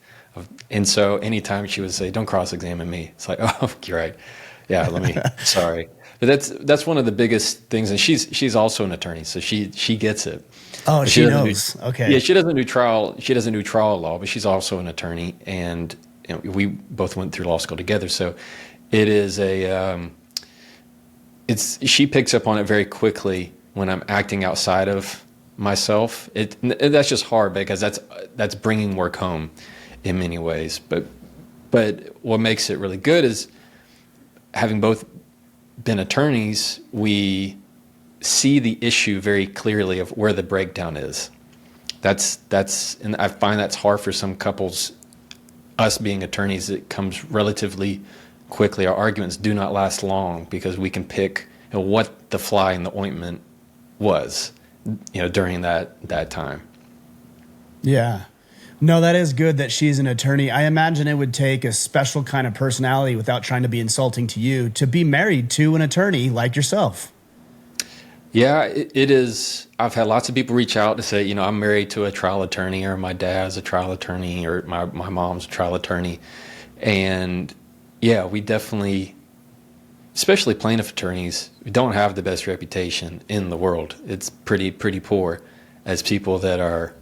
Speaker 1: And so anytime she would say, don't cross-examine me, it's like, oh, you're right. Yeah, sorry. But that's one of the biggest things. And she's also an attorney, so she gets it.
Speaker 2: Oh, she knows. Okay.
Speaker 1: Yeah, she doesn't do trial law, but she's also an attorney. And we both went through law school together. So it is she picks up on it very quickly when I'm acting outside of myself. That's just hard because that's bringing work home in many ways. But what makes it really good is having both been attorneys, we see the issue very clearly of where the breakdown is. And I find that's hard for some couples. Us being attorneys, it comes relatively quickly. Our arguments do not last long because we can pick what the fly in the ointment was, during that time. Yeah.
Speaker 2: No, that is good that she's an attorney. I imagine it would take a special kind of personality, without trying to be insulting to you, to be married to an attorney like yourself.
Speaker 1: Yeah, it is. I've had lots of people reach out to say, I'm married to a trial attorney, or my dad's a trial attorney, or my mom's a trial attorney. And yeah, we definitely, especially plaintiff attorneys, we don't have the best reputation in the world. It's pretty poor, as people that are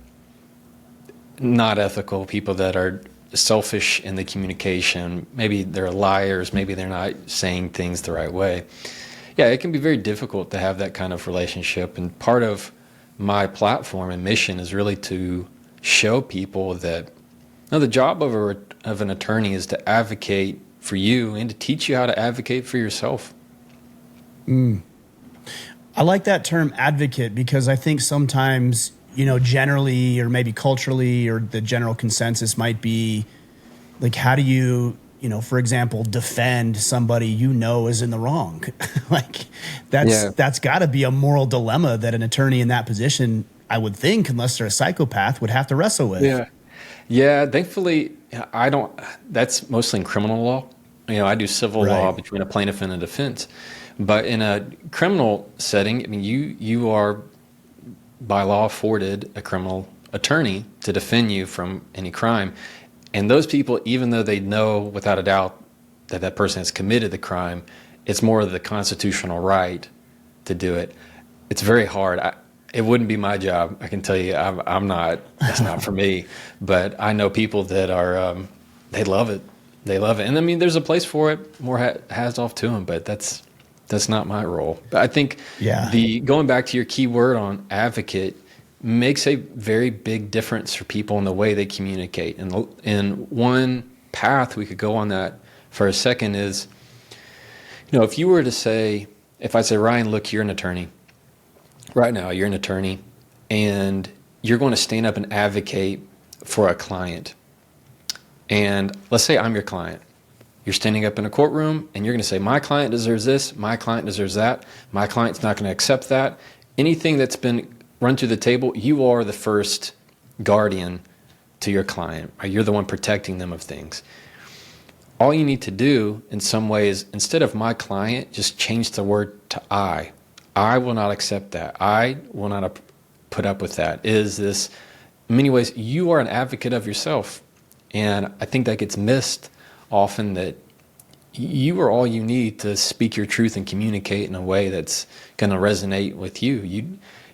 Speaker 1: not ethical, people that are selfish in the communication. Maybe they're liars, maybe they're not saying things the right way. Yeah, it can be very difficult to have that kind of relationship. And part of my platform and mission is really to show people that the job of an attorney is to advocate for you and to teach you how to advocate for yourself.
Speaker 2: I like that term, advocate, because I think sometimes generally or maybe culturally or the general consensus might be like, how do you, for example, defend somebody is in the wrong? Like
Speaker 1: Yeah.
Speaker 2: that's got to be a moral dilemma that an attorney in that position, I would think, unless they're a psychopath, would have to wrestle with.
Speaker 1: Yeah. Yeah. Thankfully, I don't, that's mostly in criminal law. I do civil law
Speaker 2: Right.
Speaker 1: between a plaintiff and a defense. But in a criminal setting, I mean, you are by law afforded a criminal attorney to defend you from any crime. And those people, even though they know without a doubt that that person has committed the crime, it's more of the constitutional right to do it. It's very hard. It wouldn't be my job. I can tell you, I'm not. That's not for me. But I know people that are. They love it. They love it. And I mean, there's a place for it. More hats off to them. But that's not my role. But I think
Speaker 2: Yeah.
Speaker 1: going back to your key word on advocate makes a very big difference for people in the way they communicate. And one path we could go on that for a second is, if you were to say, if I say, Ryan, look, you're an attorney. Right now, you're an attorney, and you're going to stand up and advocate for a client. And let's say I'm your client. You're standing up in a courtroom, and you're going to say, my client deserves this, my client deserves that, my client's not going to accept that. Anything that's been run through the table, you are the first guardian to your client. Or you're the one protecting them of things. All you need to do in some ways, instead of my client, just change the word to I. I will not accept that. I will not put up with that. Is this, in many ways, you are an advocate of yourself. And I think that gets missed often, that you are all you need to speak your truth and communicate in a way that's going to resonate with you.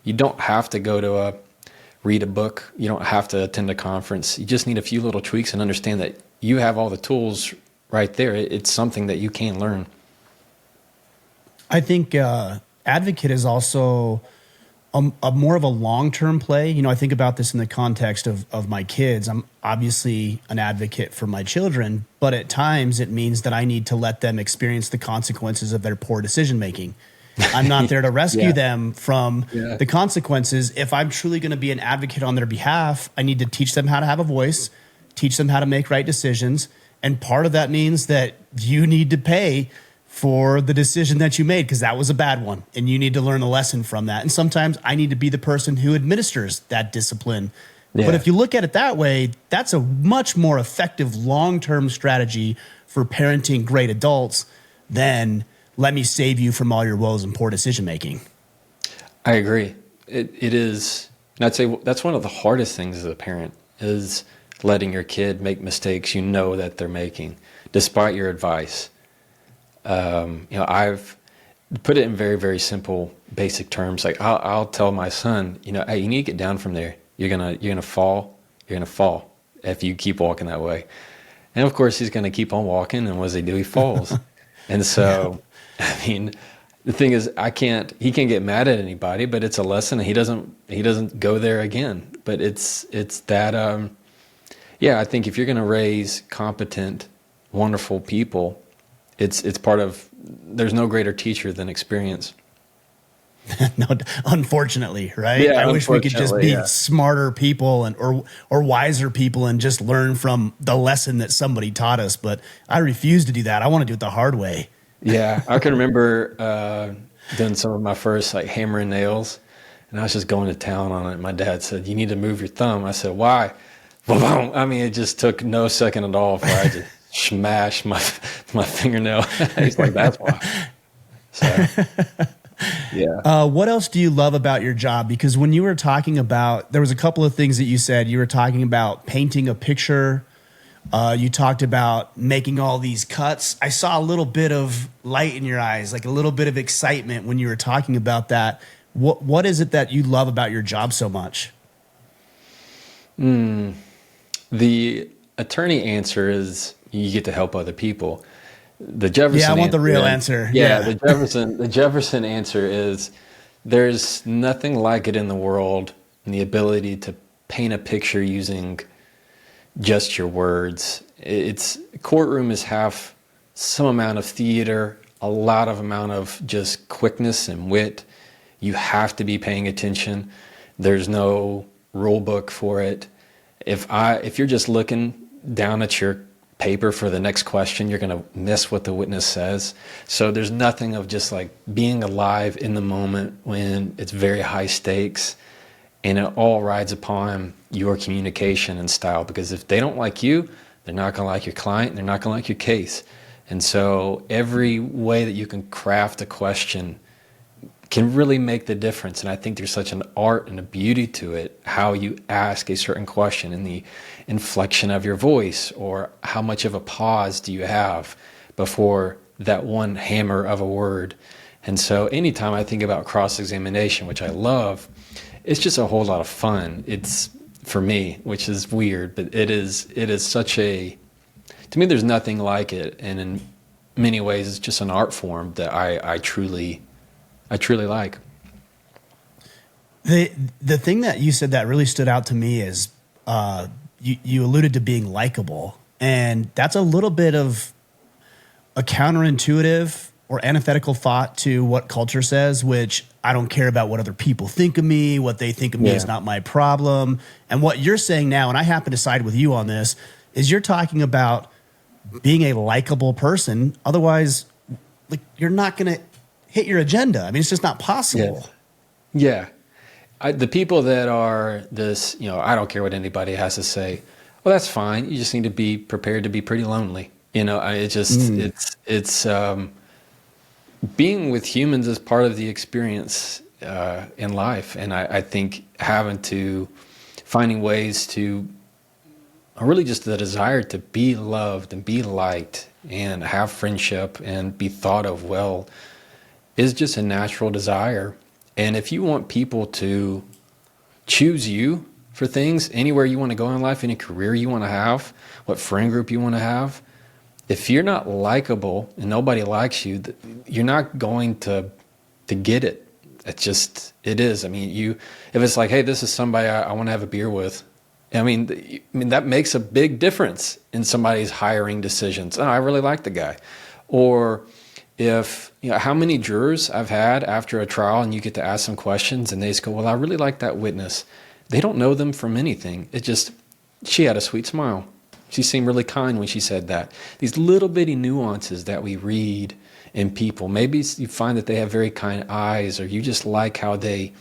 Speaker 1: You don't have to go to read a book. You don't have to attend a conference. You just need a few little tweaks and understand that you have all the tools right there. It's something that you can learn.
Speaker 2: I think advocate is also a more of a long-term play. I think about this in the context of my kids. I'm obviously an advocate for my children, but at times it means that I need to let them experience the consequences of their poor decision-making. I'm not there to rescue
Speaker 1: Yeah.
Speaker 2: them from
Speaker 1: Yeah.
Speaker 2: the consequences. If I'm truly going to be an advocate on their behalf, I need to teach them how to have a voice, teach them how to make right decisions. And part of that means that you need to pay for the decision that you made because that was a bad one. And you need to learn a lesson from that. And sometimes I need to be the person who administers that discipline.
Speaker 1: Yeah.
Speaker 2: But if you look at it that way, that's a much more effective long-term strategy for parenting great adults than let me save you from all your woes and poor decision making.
Speaker 1: I agree. It is, and I'd say that's one of the hardest things as a parent is letting your kid make mistakes that they're making, despite your advice. I've put it in very, very simple, basic terms. Like I'll tell my son, hey, you need to get down from there. You're gonna fall. You're gonna fall if you keep walking that way. And of course, he's gonna keep on walking. And what does he do? He falls. And so, I mean, the thing is, he can't get mad at anybody, but it's a lesson. And he doesn't go there again. But it's that. I think if you're gonna raise competent, wonderful people, it's part of. There's no greater teacher than experience.
Speaker 2: No, unfortunately, right?
Speaker 1: Yeah,
Speaker 2: I wish we could just be
Speaker 1: yeah.
Speaker 2: smarter people or wiser people and just learn from the lesson that somebody taught us. But I refuse to do that. I want to do it the hard way.
Speaker 1: Yeah, I can remember doing some of my first hammering nails, and I was just going to town on it. My dad said, "You need to move your thumb." I said, "Why?" Boom. I mean, it just took no second at all for I just smashed my fingernail. He's like, "That's why." So, yeah.
Speaker 2: What else do you love about your job? Because when you were talking about, there was a couple of things that you said. You were talking about painting a picture. You talked about making all these cuts. I saw a little bit of light in your eyes, like a little bit of excitement when you were talking about that. What is it that you love about your job so much?
Speaker 1: The attorney answer is you get to help other people. The Jefferson
Speaker 2: Yeah, I want the real answer. Yeah.
Speaker 1: The Jefferson answer is there's nothing like it in the world, and the ability to paint a picture using just your words. Courtroom is half some amount of theater, a lot of amount of just quickness and wit. You have to be paying attention. There's no rule book for it. If you're just looking down at your paper for the next question, you're going to miss what the witness says. So there's nothing of just like being alive in the moment when it's very high stakes, and it all rides upon your communication and style, because if they don't like you, they're not going to like your client, and they're not going to like your case. And so every way that you can craft a question can really make the difference. And I think there's such an art and a beauty to it, how you ask a certain question and the inflection of your voice, or how much of a pause do you have before that one hammer of a word. And so anytime I think about cross-examination, which I love, it's just a whole lot of fun. It's, for me, which is weird, but it is such a, to me, there's nothing like it. And in many ways, it's just an art form that I truly like.
Speaker 2: The thing that you said that really stood out to me is you alluded to being likable, and that's a little bit of a counterintuitive or antithetical thought to what culture says, which I don't care about what other people think of me. What they think of me is not my problem. And what you're saying now, and I happen to side with you on this, is you're talking about being a likable person. Otherwise, like, you're not going to hit your agenda. I mean, it's just not possible.
Speaker 1: Yeah. The people that are this, I don't care what anybody has to say. Well, that's fine. You just need to be prepared to be pretty lonely. It's being with humans is part of the experience in life. And I think finding ways to, really just the desire to be loved and be liked and have friendship and be thought of well, is just a natural desire. And if you want people to choose you for things, anywhere you want to go in life, any career you want to have, what friend group you want to have, if you're not likable and nobody likes you, you're not going to get it. It is. I mean, if it's like, hey, this is somebody I want to have a beer with, I mean, that makes a big difference in somebody's hiring decisions. Oh, I really like the guy. Or if, how many jurors I've had after a trial and you get to ask them questions and they just go, well, I really like that witness. They don't know them from anything. She had a sweet smile. She seemed really kind when she said that. These little bitty nuances that we read in people. Maybe you find that they have very kind eyes, or you just like how they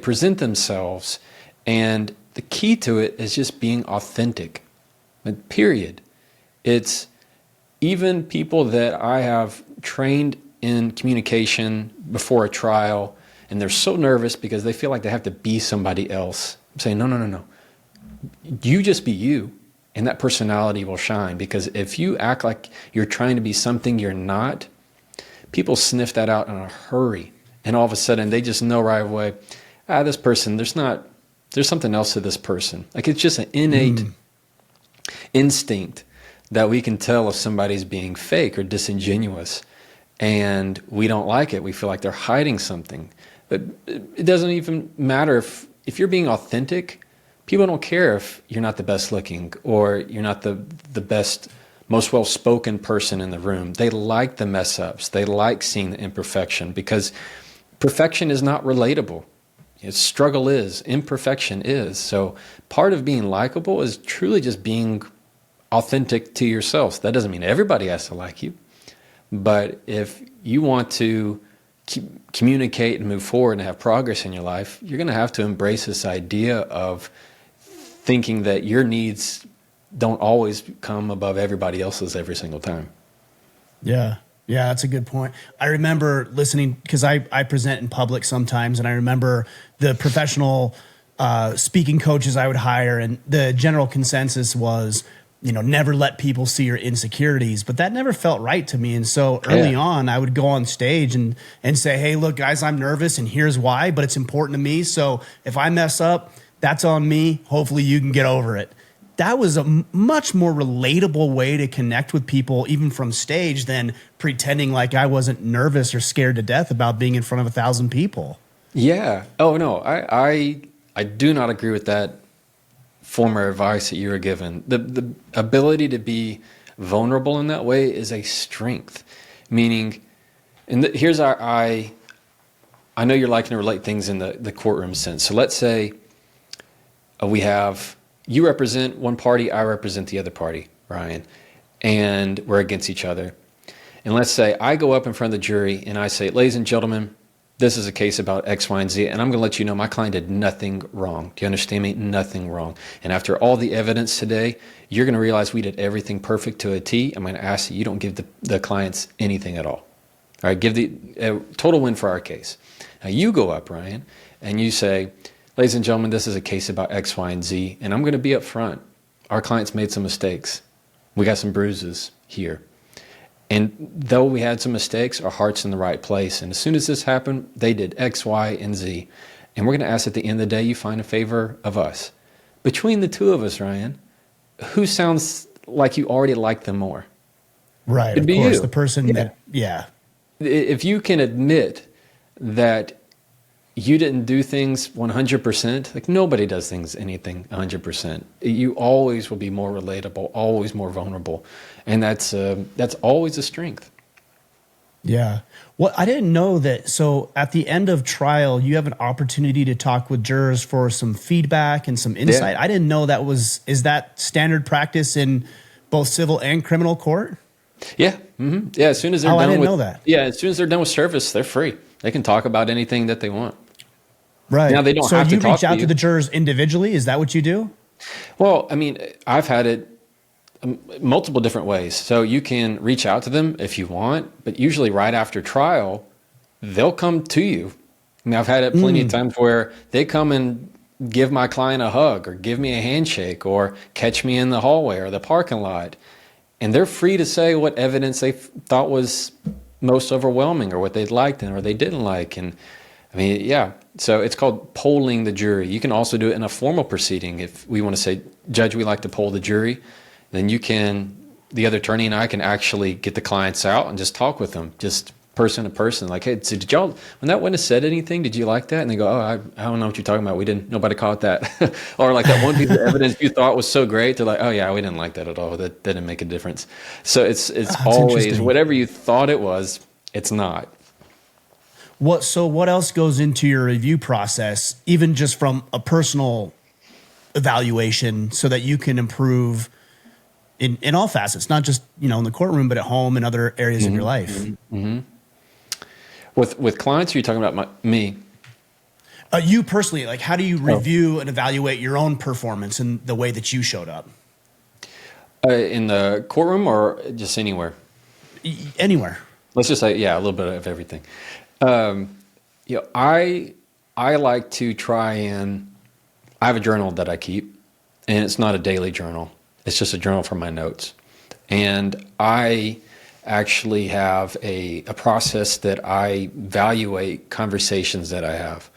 Speaker 1: present themselves. And the key to it is just being authentic. Period. It's even people that I have trained in communication before a trial, and they're so nervous because they feel like they have to be somebody else. I'm saying, no. You just be you, and that personality will shine. Because if you act like you're trying to be something you're not, people sniff that out in a hurry. And all of a sudden, they just know right away, this person, there's something else to this person. Like, it's just an innate instinct that we can tell if somebody's being fake or disingenuous, and we don't like it. We feel like they're hiding something. But it doesn't even matter if you're being authentic. People don't care if you're not the best looking, or you're not the best, most well-spoken person in the room. They like the mess ups. They like seeing the imperfection, because perfection is not relatable. Struggle is, imperfection is. So part of being likable is truly just being authentic to yourself. That doesn't mean everybody has to like you, but if you want to communicate and move forward and have progress in your life, you're going to have to embrace this idea of thinking that your needs don't always come above everybody else's every single time.
Speaker 2: Yeah, that's a good point. I remember listening, because I present in public sometimes, and I remember the professional speaking coaches I would hire, and the general consensus was, never let people see your insecurities. But that never felt right to me. And so early on, I would go on stage and say, hey, look, guys, I'm nervous, and here's why, but it's important to me. So if I mess up, that's on me. Hopefully you can get over it. That was a much more relatable way to connect with people, even from stage, than pretending like I wasn't nervous or scared to death about being in front of 1,000 people.
Speaker 1: Yeah. Oh, no, I do not agree with that former advice that you were given. The ability to be vulnerable in that way is a strength. Meaning, here's I know you're liking to relate things in the courtroom sense. So let's say we have, you represent one party, I represent the other party, Ryan, and we're against each other. And let's say I go up in front of the jury and I say, ladies and gentlemen, this is a case about X, Y, and Z, and I'm going to let you know my client did nothing wrong. Do you understand me? Nothing wrong. And after all the evidence today, you're going to realize we did everything perfect to a T. I'm going to ask that you don't give the clients anything at all. All right, give the total win for our case. Now you go up, Ryan, and you say, ladies and gentlemen, this is a case about X, Y, and Z, and I'm going to be up front. Our clients made some mistakes. We got some bruises here. And though we had some mistakes, our heart's in the right place. And as soon as this happened, they did X, Y, and Z. And we're going to ask at the end of the day, you find a favor of us. Between the two of us, Ryan, who sounds like you already like them more?
Speaker 2: Right.
Speaker 1: It'd
Speaker 2: of
Speaker 1: be
Speaker 2: course,
Speaker 1: you.
Speaker 2: the person that, yeah.
Speaker 1: If you can admit that you didn't do things 100%, like nobody does things anything 100%. You always will be more relatable, always more vulnerable. And that's always a strength.
Speaker 2: Yeah. Well, I didn't know that. So at the end of trial, you have an opportunity to talk with jurors for some feedback and some insight.
Speaker 1: Yeah.
Speaker 2: I didn't know is that standard practice in both civil and criminal court?
Speaker 1: Yeah. Mm-hmm. Yeah. As soon as they're
Speaker 2: Oh,
Speaker 1: done
Speaker 2: I didn't
Speaker 1: with,
Speaker 2: know that.
Speaker 1: Yeah. As soon as they're done with service, they're free. They can talk about anything that they want.
Speaker 2: Right.
Speaker 1: Now they don't
Speaker 2: so
Speaker 1: have to
Speaker 2: you
Speaker 1: talk
Speaker 2: reach out
Speaker 1: to
Speaker 2: to the jurors individually? Is that what you do?
Speaker 1: Well, I mean, I've had it multiple different ways. So you can reach out to them if you want, but usually right after trial, they'll come to you. I mean, I've had it plenty of times where they come and give my client a hug or give me a handshake or catch me in the hallway or the parking lot. And they're free to say what evidence they thought was most overwhelming or what they liked or they didn't like. And I mean, yeah. So it's called polling the jury. You can also do it in a formal proceeding. If we want to say, Judge, we like to poll the jury, then the other attorney and I can actually get the clients out and just talk with them, just person to person. Like, hey, so did y'all, when that witness said anything, did you like that? And they go, oh, I don't know what you're talking about. Nobody caught that. Or like that one piece of evidence you thought was so great. They're like, oh yeah, we didn't like that at all. That didn't make a difference. So it's always whatever you thought it was, it's not.
Speaker 2: So what else goes into your review process, even just from a personal evaluation, so that you can improve in all facets, not just, in the courtroom, but at home and other areas of your life?
Speaker 1: Mm-hmm. With clients, are you talking about me?
Speaker 2: You personally, like, how do you review and evaluate your own performance and the way that you showed up?
Speaker 1: In the courtroom or just anywhere?
Speaker 2: Anywhere.
Speaker 1: Let's just say, yeah, a little bit of everything. I like to try and, I have a journal that I keep, and it's not a daily journal. It's just a journal for my notes. And I actually have a process that I evaluate conversations that I have,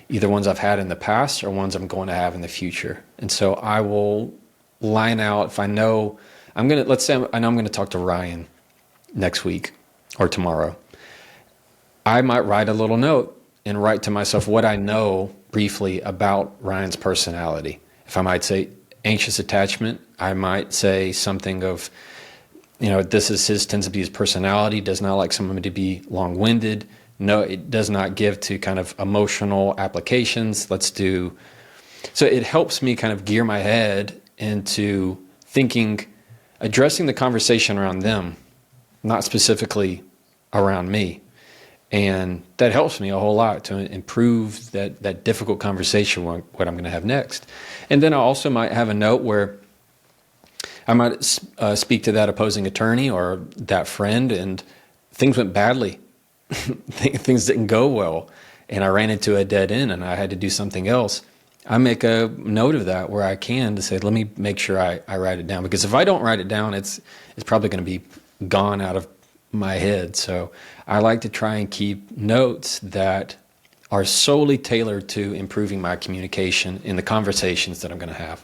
Speaker 1: either ones I've had in the past or ones I'm going to have in the future. And so I will line out, if I know, let's say I know I'm going to talk to Ryan next week or tomorrow. I might write a little note and write to myself what I know briefly about Ryan's personality. If I might say anxious attachment, I might say something of, this is tends to be his personality, does not like someone to be long-winded. No, it does not give to kind of emotional applications. So it helps me kind of gear my head into addressing the conversation around them, not specifically around me. And that helps me a whole lot to improve that difficult conversation, what I'm going to have next. And then I also might have a note where I might speak to that opposing attorney or that friend, and things went badly. Things didn't go well, and I ran into a dead end, and I had to do something else. I make a note of that where I can to say, let me make sure I write it down. Because if I don't write it down, it's probably going to be gone out of my head. So I like to try and keep notes that are solely tailored to improving my communication in the conversations that I'm going to have.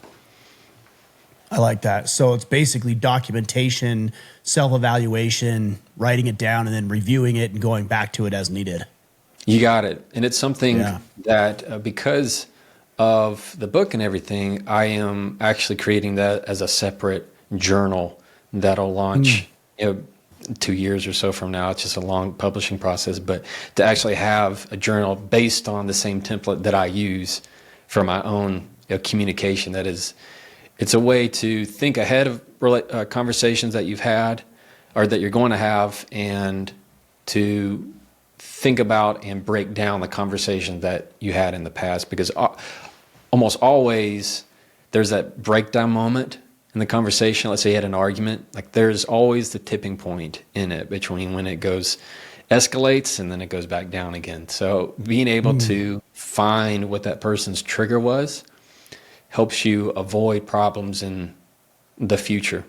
Speaker 2: I like that. So it's basically documentation, self-evaluation, writing it down, and then reviewing it and going back to it as needed.
Speaker 1: You got it. And it's something that because of the book and everything, I am actually creating that as a separate journal that'll launch 2 years or so from now. It's just a long publishing process, but to actually have a journal based on the same template that I use for my own communication, it's a way to think ahead of conversations that you've had or that you're going to have, and to think about and break down the conversation that you had in the past, because almost always there's that breakdown moment in the conversation. Let's say you had an argument, like there's always the tipping point in it between when it escalates and then it goes back down again. So being able to find what that person's trigger was helps you avoid problems in the future.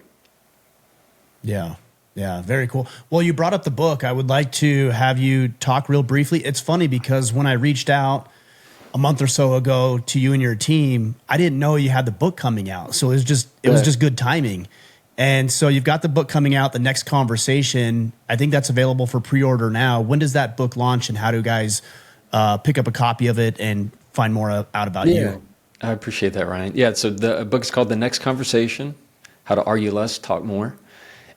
Speaker 2: Yeah. Yeah, very cool. Well, you brought up the book. I would like to have you talk real briefly. It's funny because when I reached out a month or so ago to you and your team, I didn't know you had the book coming out. So it was just good timing. And so you've got the book coming out, The Next Conversation. I think that's available for pre-order now. When does that book launch, and how do guys pick up a copy of it and find more out about you?
Speaker 1: I appreciate that, Ryan. Yeah, so the book's called The Next Conversation, How to Argue Less, Talk More.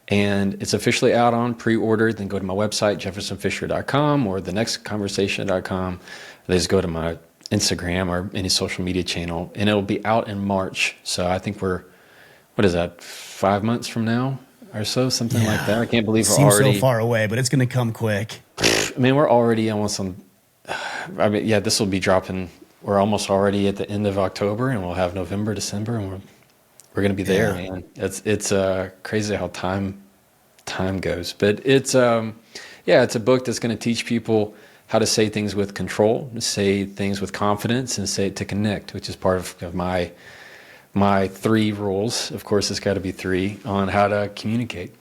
Speaker 1: And it's officially out on pre-order. Then go to my website, jeffersonfisher.com, or thenextconversation.com. They just go to my Instagram or any social media channel, and it'll be out in March. So I think what is that, 5 months from now or so, something like that. I can't believe we're already...
Speaker 2: Seems so far away, but it's going to come quick.
Speaker 1: I mean, we're already almost on... this will be dropping... We're almost already at the end of October, and we'll have November, December, and we're going to be there, man. It's crazy how time goes. But it's a book that's going to teach people how to say things with control, to say things with confidence, and to connect, which is part of my 3 rules. Of course, it's got to be 3 on how to communicate.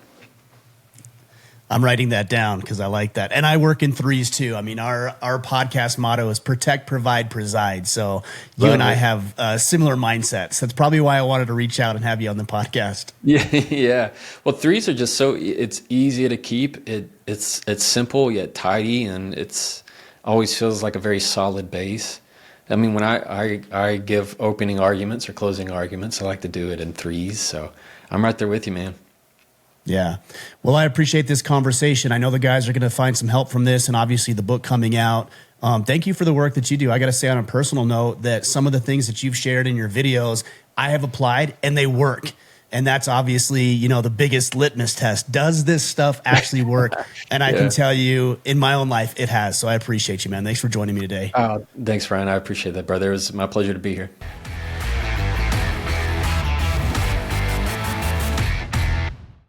Speaker 2: I'm writing that down because I like that. And I work in 3s too. I mean, our podcast motto is protect, provide, preside. So you and I have similar mindsets. That's probably why I wanted to reach out and have you on the podcast.
Speaker 1: Yeah. Well, 3s are just it's easy to keep. It's simple yet tidy, and it's always feels like a very solid base. I mean, when I give opening arguments or closing arguments, I like to do it in 3s. So I'm right there with you, man.
Speaker 2: Yeah. Well, I appreciate this conversation. I know the guys are going to find some help from this, and obviously the book coming out. Thank you for the work that you do. I got to say on a personal note that some of the things that you've shared in your videos, I have applied and they work. And that's obviously, the biggest litmus test. Does this stuff actually work? And I can tell you in my own life, it has. So I appreciate you, man. Thanks for joining me today.
Speaker 1: Thanks, Ryan. I appreciate that, brother. It was my pleasure to be here.